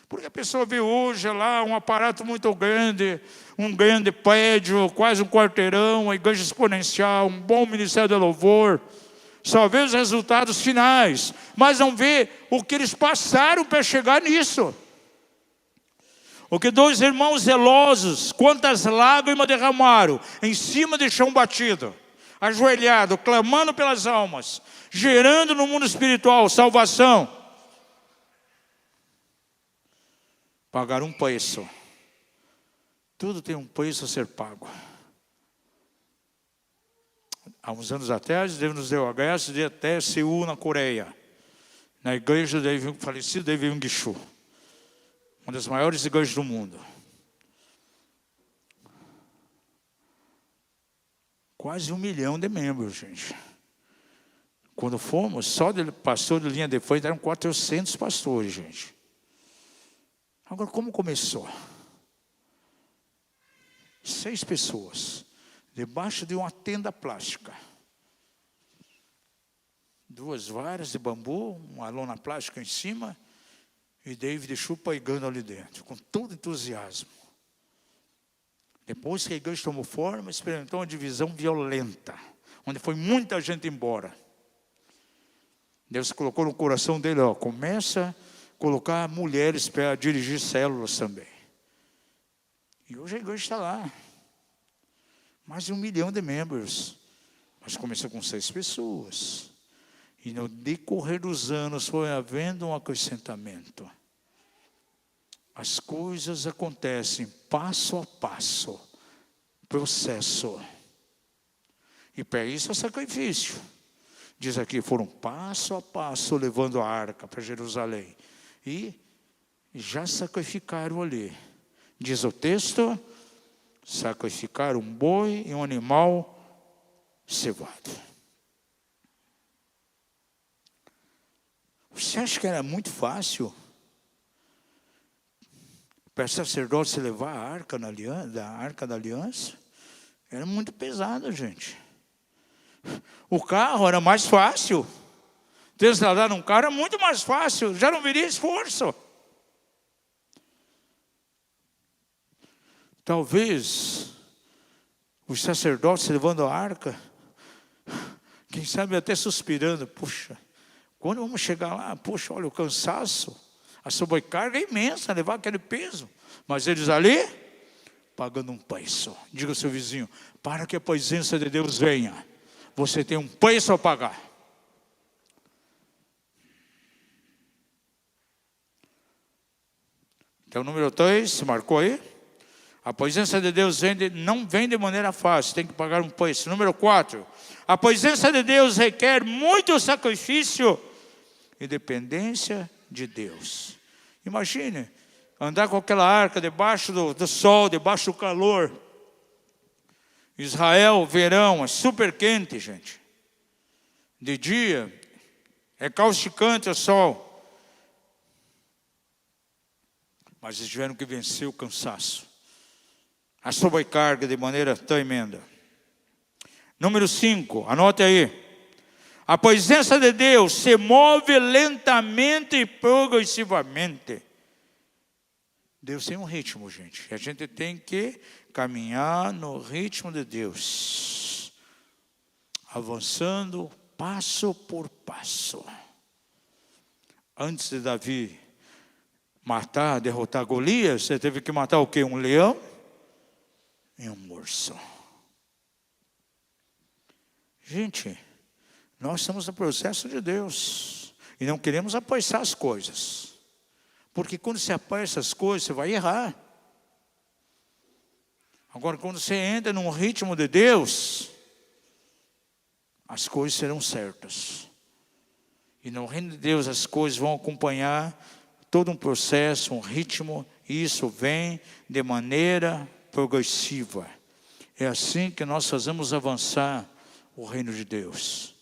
A: Porque a pessoa vê hoje lá um aparato muito grande, um grande prédio, quase um quarteirão, uma igreja exponencial, um bom ministério de louvor. Só vê os resultados finais, mas não vê o que eles passaram para chegar nisso. O que 2 irmãos zelosos, quantas lágrimas derramaram em cima de chão batido, ajoelhado, clamando pelas almas, gerando no mundo espiritual salvação. Pagaram um preço. Tudo tem um preço a ser pago. Há uns anos atrás, Deus nos deu a graça de ir até Seul, na Coreia. na igreja do falecido David Yong Cho, uma das maiores igrejas do mundo. Quase 1 milhão de membros, gente. Quando fomos, só de pastor de linha de frente, eram 400 pastores, gente. Agora, como começou? 6 pessoas, debaixo de uma tenda plástica. 2 varas de bambu, uma lona plástica em cima, e David Cho pregando ali dentro, com todo entusiasmo. Depois que a igreja tomou forma, experimentou uma divisão violenta, onde foi muita gente embora. Deus colocou no coração dele, começa a colocar mulheres para dirigir células também. E hoje a igreja está lá. Mais de 1 milhão de membros. Mas começou com 6 pessoas. E no decorrer dos anos foi havendo um acrescentamento. As coisas acontecem passo a passo. Processo. E para isso é sacrifício. Diz aqui, foram passo a passo levando a arca para Jerusalém. E já sacrificaram ali. Diz o texto, sacrificaram um boi e um animal cevado. Você acha que era muito fácil para o sacerdote levar a arca da aliança? Era muito pesado, gente. O carro era mais fácil. Trasladar um carro era muito mais fácil. Já não viria esforço. Talvez os sacerdotes levando a arca, quem sabe até suspirando, puxa, quando vamos chegar lá? Puxa, olha o cansaço, a sobrecarga é imensa, levar aquele peso. Mas eles ali, pagando um preço. Diga ao seu vizinho, para que a presença de Deus venha, você tem um preço a pagar. Então, número 3, se marcou aí? A presença de Deus não vem de maneira fácil, tem que pagar um preço. Número 4, a presença de Deus requer muito sacrifício e dependência de Deus. Imagine, andar com aquela arca debaixo do sol, debaixo do calor. Israel, verão, é super quente, gente. De dia, é causticante o sol. Mas eles tiveram que vencer o cansaço. A sobrecarga de maneira tremenda. Número 5, anote aí. A presença de Deus se move lentamente e progressivamente. Deus tem um ritmo, gente. E a gente tem que caminhar no ritmo de Deus. Avançando passo por passo. Antes de Davi derrotar Golias, você teve que matar o quê? Um leão e um urso. Gente, nós estamos no processo de Deus. E não queremos apressar as coisas. Porque quando você apressa as coisas, você vai errar. Agora, quando você entra num ritmo de Deus, as coisas serão certas. E no reino de Deus, as coisas vão acompanhar todo um processo, um ritmo. E isso vem de maneira progressiva. É assim que nós fazemos avançar o reino de Deus.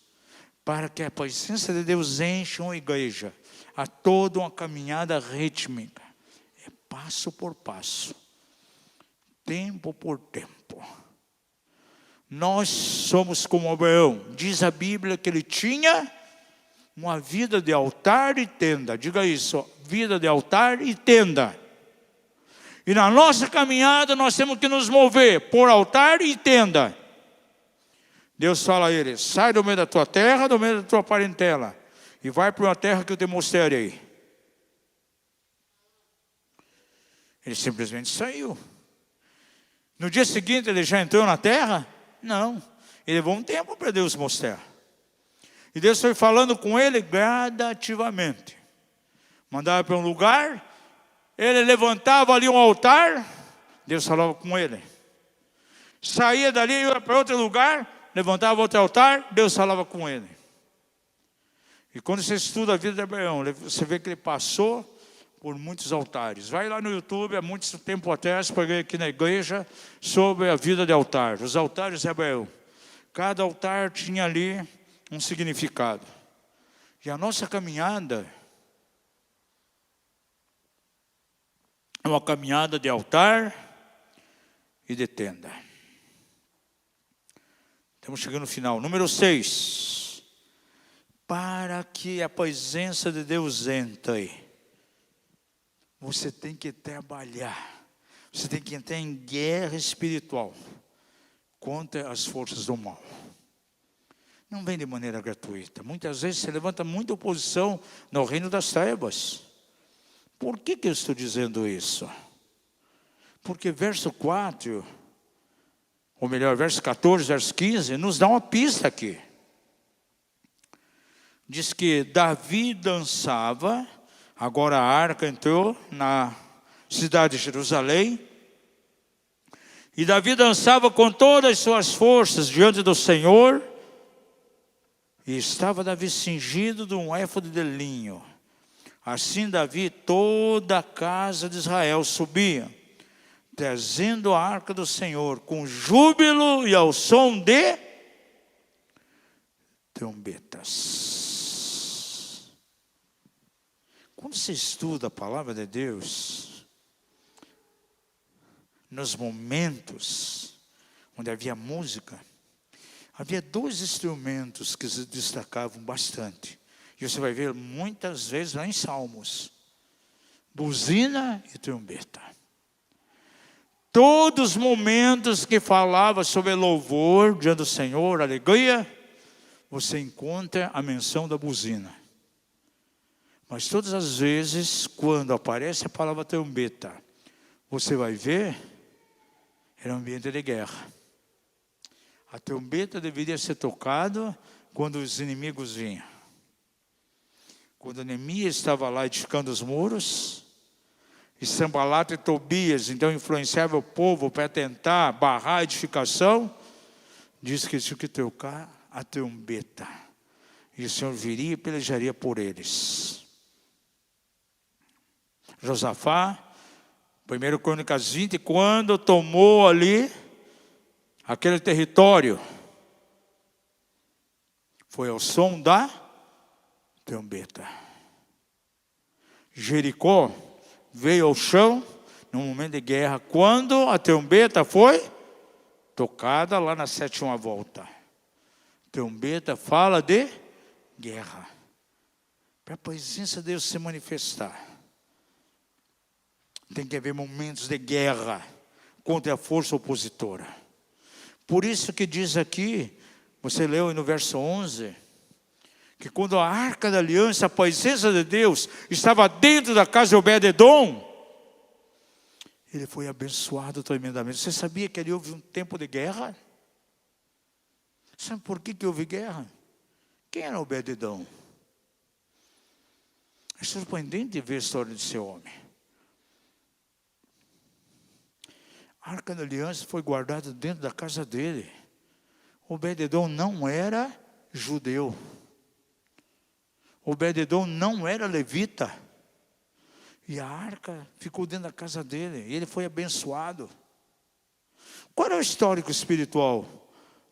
A: Para que a presença de Deus encha uma igreja. A toda uma caminhada rítmica. É passo por passo. Tempo por tempo. Nós somos como Abraão. Diz a Bíblia que ele tinha uma vida de altar e tenda. Diga isso, vida de altar e tenda. E na nossa caminhada nós temos que nos mover por altar e tenda. Deus fala a ele, sai do meio da tua terra, do meio da tua parentela. E vai para uma terra que eu te mostrarei. Ele simplesmente saiu. No dia seguinte ele já entrou na terra? Não. Ele levou um tempo para Deus mostrar. E Deus foi falando com ele gradativamente. Mandava para um lugar, ele levantava ali um altar, Deus falava com ele. Saía dali, ia para outro lugar, levantava outro altar, Deus falava com ele. E quando você estuda a vida de Abraão, você vê que ele passou por muitos altares. Vai lá no YouTube, há muito tempo atrás, preguei aqui na igreja sobre a vida de altar. Os altares de Abraão. Cada altar tinha ali um significado. E a nossa caminhada é uma caminhada de altar e de tenda. Estamos chegando no final. Número 6. Para que a presença de Deus entre, você tem que trabalhar. Você tem que entrar em guerra espiritual contra as forças do mal. Não vem de maneira gratuita. Muitas vezes se levanta muita oposição no reino das trevas. Por que eu estou dizendo isso? Porque verso 4, ou melhor, verso 14, verso 15, nos dá uma pista aqui. Diz que Davi dançava, agora a arca entrou na cidade de Jerusalém, e Davi dançava com todas as suas forças diante do Senhor, e estava Davi cingido de um éfode de linho. Assim Davi, toda a casa de Israel subia, trazendo a arca do Senhor com júbilo e ao som de trombetas. Quando você estuda a palavra de Deus, nos momentos onde havia música, havia 2 instrumentos que se destacavam bastante. E você vai ver muitas vezes lá em Salmos: buzina e trombeta. Todos os momentos que falava sobre louvor diante do Senhor, alegria, você encontra a menção da buzina. Mas todas as vezes, quando aparece a palavra trombeta, você vai ver, era um ambiente de guerra. A trombeta deveria ser tocada quando os inimigos vinham. Quando Neemias estava lá edificando os muros, e Sanbalate e Tobias então influenciavam o povo para tentar barrar a edificação, diz que tinha que tocar a trombeta. E o Senhor viria e pelejaria por eles. Josafá, 1 Crônicas 20, quando tomou ali aquele território, foi ao som da trombeta. Jericó veio ao chão num momento de guerra, quando a trombeta foi tocada lá na 7ª volta. Trombeta fala de guerra. Para a presença de Deus se manifestar, tem que haver momentos de guerra contra a força opositora. Por isso que diz aqui, você leu aí no verso 11, que quando a arca da aliança, a presença de Deus, estava dentro da casa de Obed-edom, ele foi abençoado tremendamente. Você sabia que ali houve um tempo de guerra? Sabe por que houve guerra? Quem era Obed-edom? É surpreendente ver a história desse homem. A arca da aliança foi guardada dentro da casa dele. Obed-edom não era judeu. Obed-edom não era levita. E a arca ficou dentro da casa dele. E ele foi abençoado. Qual é o histórico espiritual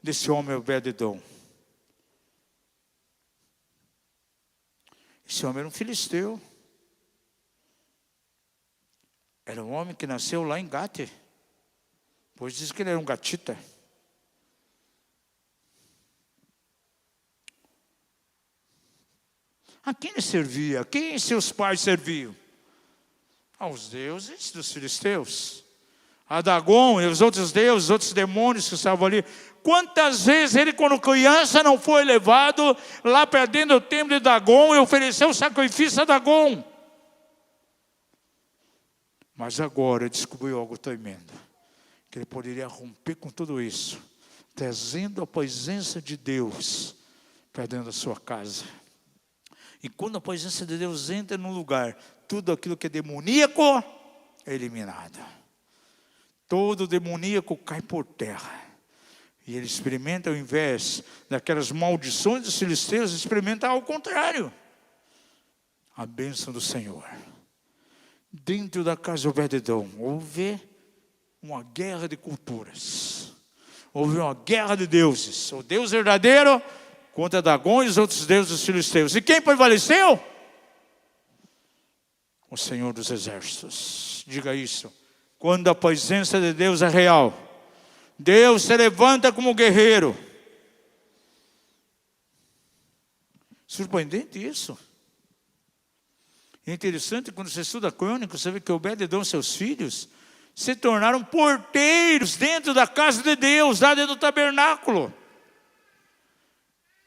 A: desse homem Obed-edom? Esse homem era um filisteu. Era um homem que nasceu lá em Gate. Pois diz que ele era um gatita. A quem ele servia? A quem seus pais serviam? Aos deuses dos filisteus. A Dagon e os outros deuses, os outros demônios que estavam ali. Quantas vezes ele, quando criança, não foi levado lá para dentro do templo de Dagon e ofereceu o sacrifício a Dagon? Mas agora ele descobriu algo tremendo. Que ele poderia romper com tudo isso, trazendo a presença de Deus para dentro da sua casa. E quando a presença de Deus entra num lugar, tudo aquilo que é demoníaco é eliminado. Todo demoníaco cai por terra. E ele experimenta, ao invés daquelas maldições dos filisteus, experimenta ao contrário. A bênção do Senhor. Dentro da casa de Obed-edom, houve uma guerra de culturas. Houve uma guerra de deuses. O Deus verdadeiro contra Dagom e os outros deuses dos filisteus. E quem prevaleceu? O Senhor dos exércitos. Diga isso. Quando a presença de Deus é real, Deus se levanta como guerreiro. Surpreendente isso. É interessante, quando você estuda Crônicas, você vê que Obed-edom e seus filhos se tornaram porteiros dentro da casa de Deus, lá dentro do tabernáculo.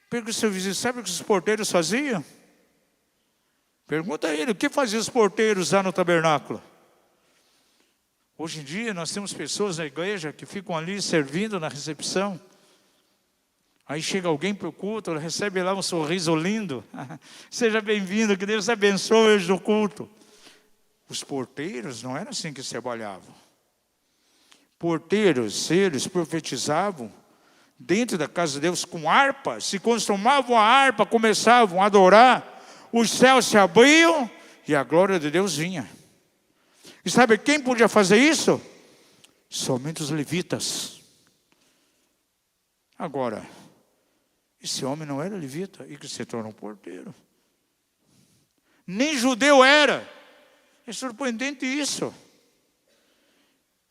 A: Pergunta ao seu vizinho, sabe o que os porteiros faziam? Pergunta a ele, o que faziam os porteiros lá no tabernáculo? Hoje em dia nós temos pessoas na igreja que ficam ali servindo na recepção. Aí chega alguém para o culto, recebe lá um sorriso lindo. Seja bem-vindo, que Deus abençoe hoje no culto. Os porteiros não era assim que trabalhavam. Porteiros, eles profetizavam dentro da casa de Deus com harpa. Se consumavam a harpa, começavam a adorar, os céus se abriam e a glória de Deus vinha. E sabe quem podia fazer isso? Somente os levitas. Agora, esse homem não era levita e que se tornou porteiro. Nem judeu era. É surpreendente isso.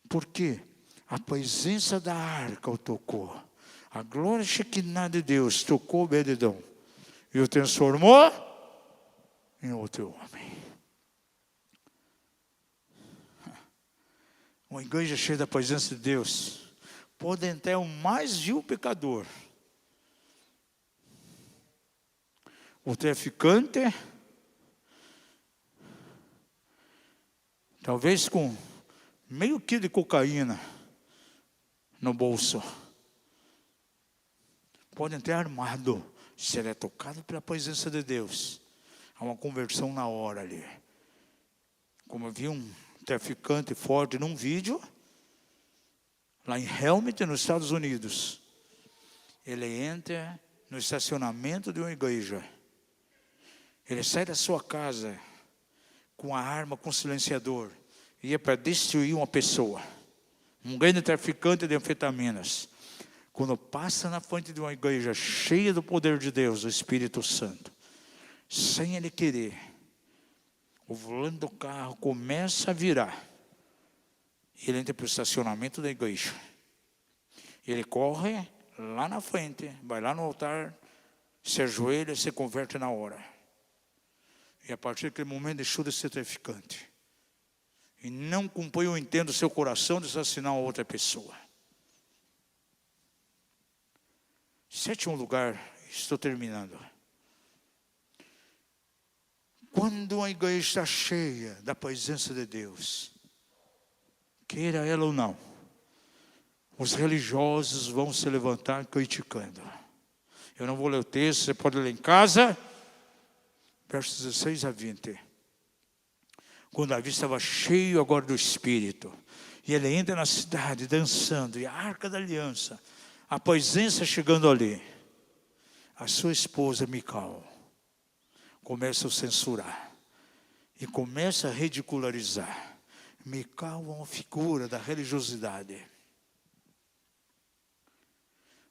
A: Por quê? A presença da arca o tocou. A glória Shekinah de Deus tocou Obed-edom e o transformou em outro homem. Uma igreja cheia da presença de Deus pode até o mais vil pecador, o traficante, talvez com meio quilo de cocaína no bolso, pode ter armado, se ele é tocado pela presença de Deus. Há uma conversão na hora ali. Como eu vi um traficante forte num vídeo, lá em Helmut, nos Estados Unidos. Ele entra no estacionamento de uma igreja. Ele sai da sua casa com a arma, com silenciador, e ia para destruir uma pessoa. Um grande traficante de anfetaminas. Quando passa na frente de uma igreja cheia do poder de Deus, o Espírito Santo, sem ele querer, o volante do carro começa a virar. Ele entra para o estacionamento da igreja. Ele corre lá na frente, vai lá no altar, se ajoelha, se converte na hora. E a partir daquele momento deixou de ser traficante. E não cumpriu o intento do seu coração de assassinar outra pessoa. Sétimo lugar, estou terminando. Quando a igreja está cheia da presença de Deus, queira ela ou não, os religiosos vão se levantar criticando. Eu não vou ler o texto, você pode ler em casa, versos 16 a 20. Quando Davi estava cheio agora do Espírito, e ele entra na cidade dançando, e a arca da aliança, a presença chegando ali, a sua esposa Mical começa a censurar e começa a ridicularizar. Mical é uma figura da religiosidade.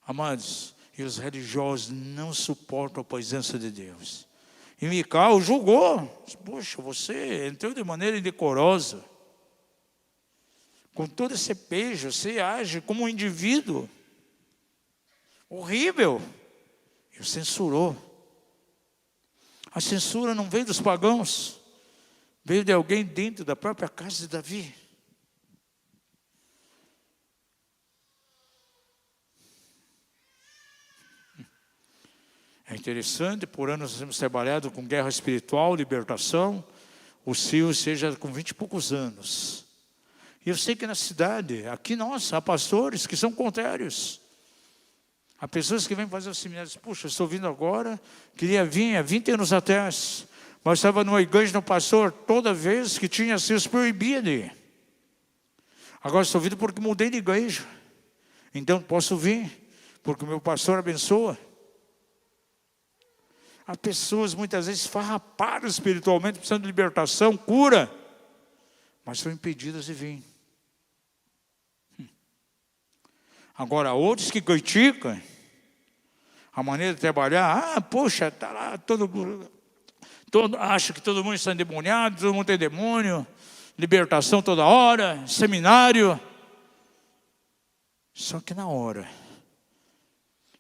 A: Amados, e os religiosos não suportam a presença de Deus. E Mical julgou. Poxa, você entrou de maneira indecorosa. Com todo esse pejo, você age como um indivíduo horrível. E o censurou. A censura não veio dos pagãos, veio de alguém dentro da própria casa de Davi. É interessante, por anos nós temos trabalhado com guerra espiritual, libertação. O Sil seja com 20 e poucos anos. E eu sei que na cidade, aqui nós, há pastores que são contrários. Há pessoas que vêm fazer os seminários. Puxa, estou vindo agora, queria vir há 20 anos atrás, mas estava numa igreja no pastor, toda vez que tinha sido proibido de ir. Agora estou vindo porque mudei de igreja. Então posso vir, porque o meu pastor abençoa. Há pessoas muitas vezes farrapadas espiritualmente, precisando de libertação, cura, mas são impedidas de vir. Agora, outros que criticam a maneira de trabalhar, poxa, está lá, acha que todo mundo está endemoniado, todo mundo tem demônio, libertação toda hora, seminário. Só que na hora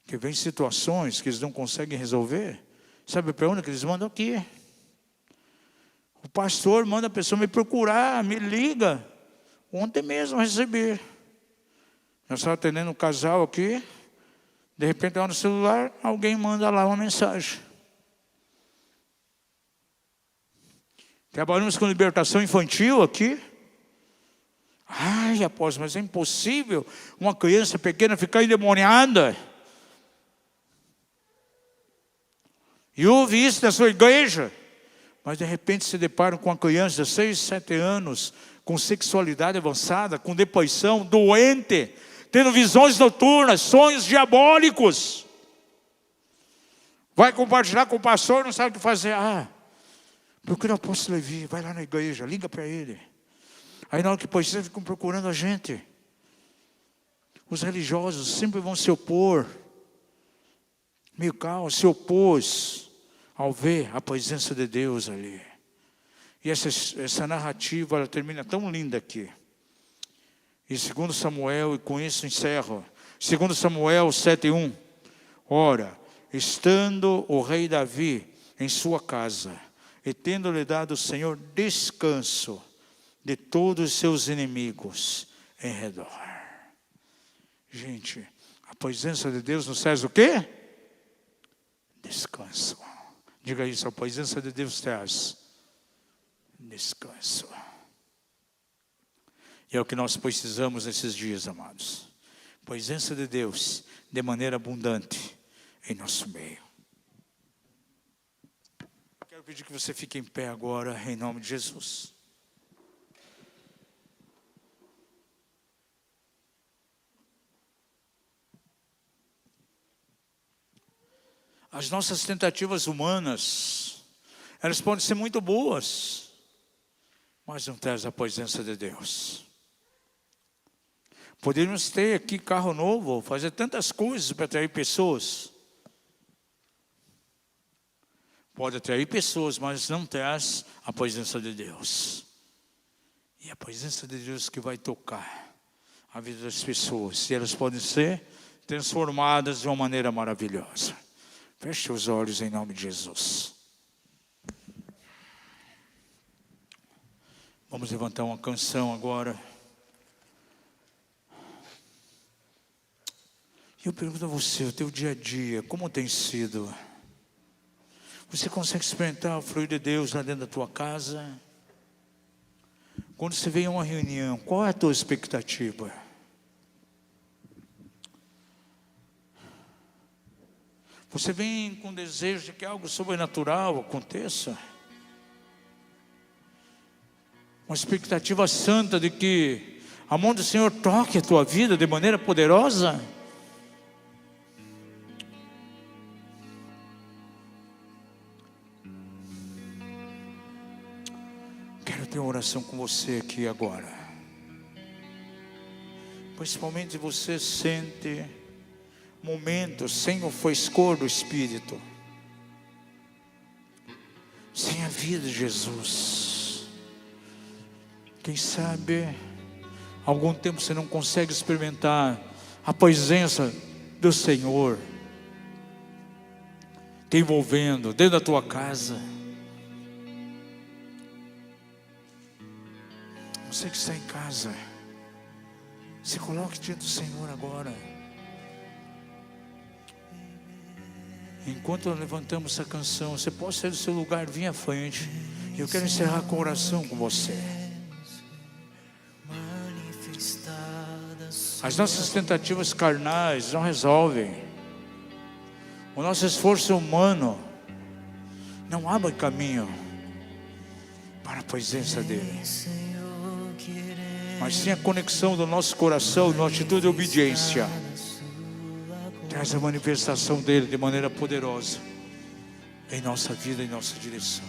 A: que vem situações que eles não conseguem resolver, sabe para onde que eles mandam? Aqui. O pastor manda a pessoa me procurar, me liga. Ontem mesmo eu recebi. Eu estava atendendo um casal aqui, de repente lá no celular, alguém manda lá uma mensagem. Trabalhamos com libertação infantil aqui. Ai, apóstolo, mas é impossível uma criança pequena ficar endemoniada. E ouve isso na sua igreja. Mas de repente se deparam com uma criança de 6, 7 anos, com sexualidade avançada, com depressão, doente, tendo visões noturnas, sonhos diabólicos. Vai compartilhar com o pastor, não sabe o que fazer. Procura o apóstolo Levi, vai lá na igreja, liga para ele. Aí na hora que precisa, ficam procurando a gente. Os religiosos sempre vão se opor. Micael se opôs ao ver a presença de Deus ali. E essa narrativa, ela termina tão linda aqui. E 2 Samuel, e com isso encerro. 2 Samuel 7:1. Ora, estando o rei Davi em sua casa, e tendo-lhe dado o Senhor descanso de todos os seus inimigos em redor. Gente, a presença de Deus nos traz o quê? Descanso. Diga isso, a presença de Deus traz descanso. E é o que nós precisamos nesses dias, amados. Presença de Deus de maneira abundante em nosso meio. Quero pedir que você fique em pé agora, em nome de Jesus. As nossas tentativas humanas, elas podem ser muito boas, mas não traz a presença de Deus. Poderíamos ter aqui carro novo, fazer tantas coisas para atrair pessoas. Pode atrair pessoas, mas não traz a presença de Deus. E a presença de Deus que vai tocar a vida das pessoas. E elas podem ser transformadas de uma maneira maravilhosa. Feche os olhos em nome de Jesus. Vamos levantar uma canção agora. E eu pergunto a você, o teu dia a dia, como tem sido? Você consegue experimentar o fluir de Deus lá dentro da tua casa? Quando você vem a uma reunião, qual é a tua expectativa? Você vem com desejo de que algo sobrenatural aconteça? Uma expectativa santa de que a mão do Senhor toque a tua vida de maneira poderosa? Quero ter uma oração com você aqui agora. Principalmente se você sente momentos sem o frescor do Espírito, sem a vida de Jesus. Quem sabe algum tempo você não consegue experimentar a presença do Senhor te envolvendo dentro da tua casa. Você que está em casa, se coloque diante do Senhor agora. Enquanto levantamos essa canção, você pode sair do seu lugar, vir à frente. Eu quero encerrar com oração com você. As nossas tentativas carnais não resolvem. O nosso esforço humano não abre caminho para a presença dEle. mas sim a conexão do nosso coração, na atitude de obediência. Traz a manifestação dele de maneira poderosa em nossa vida, em nossa direção.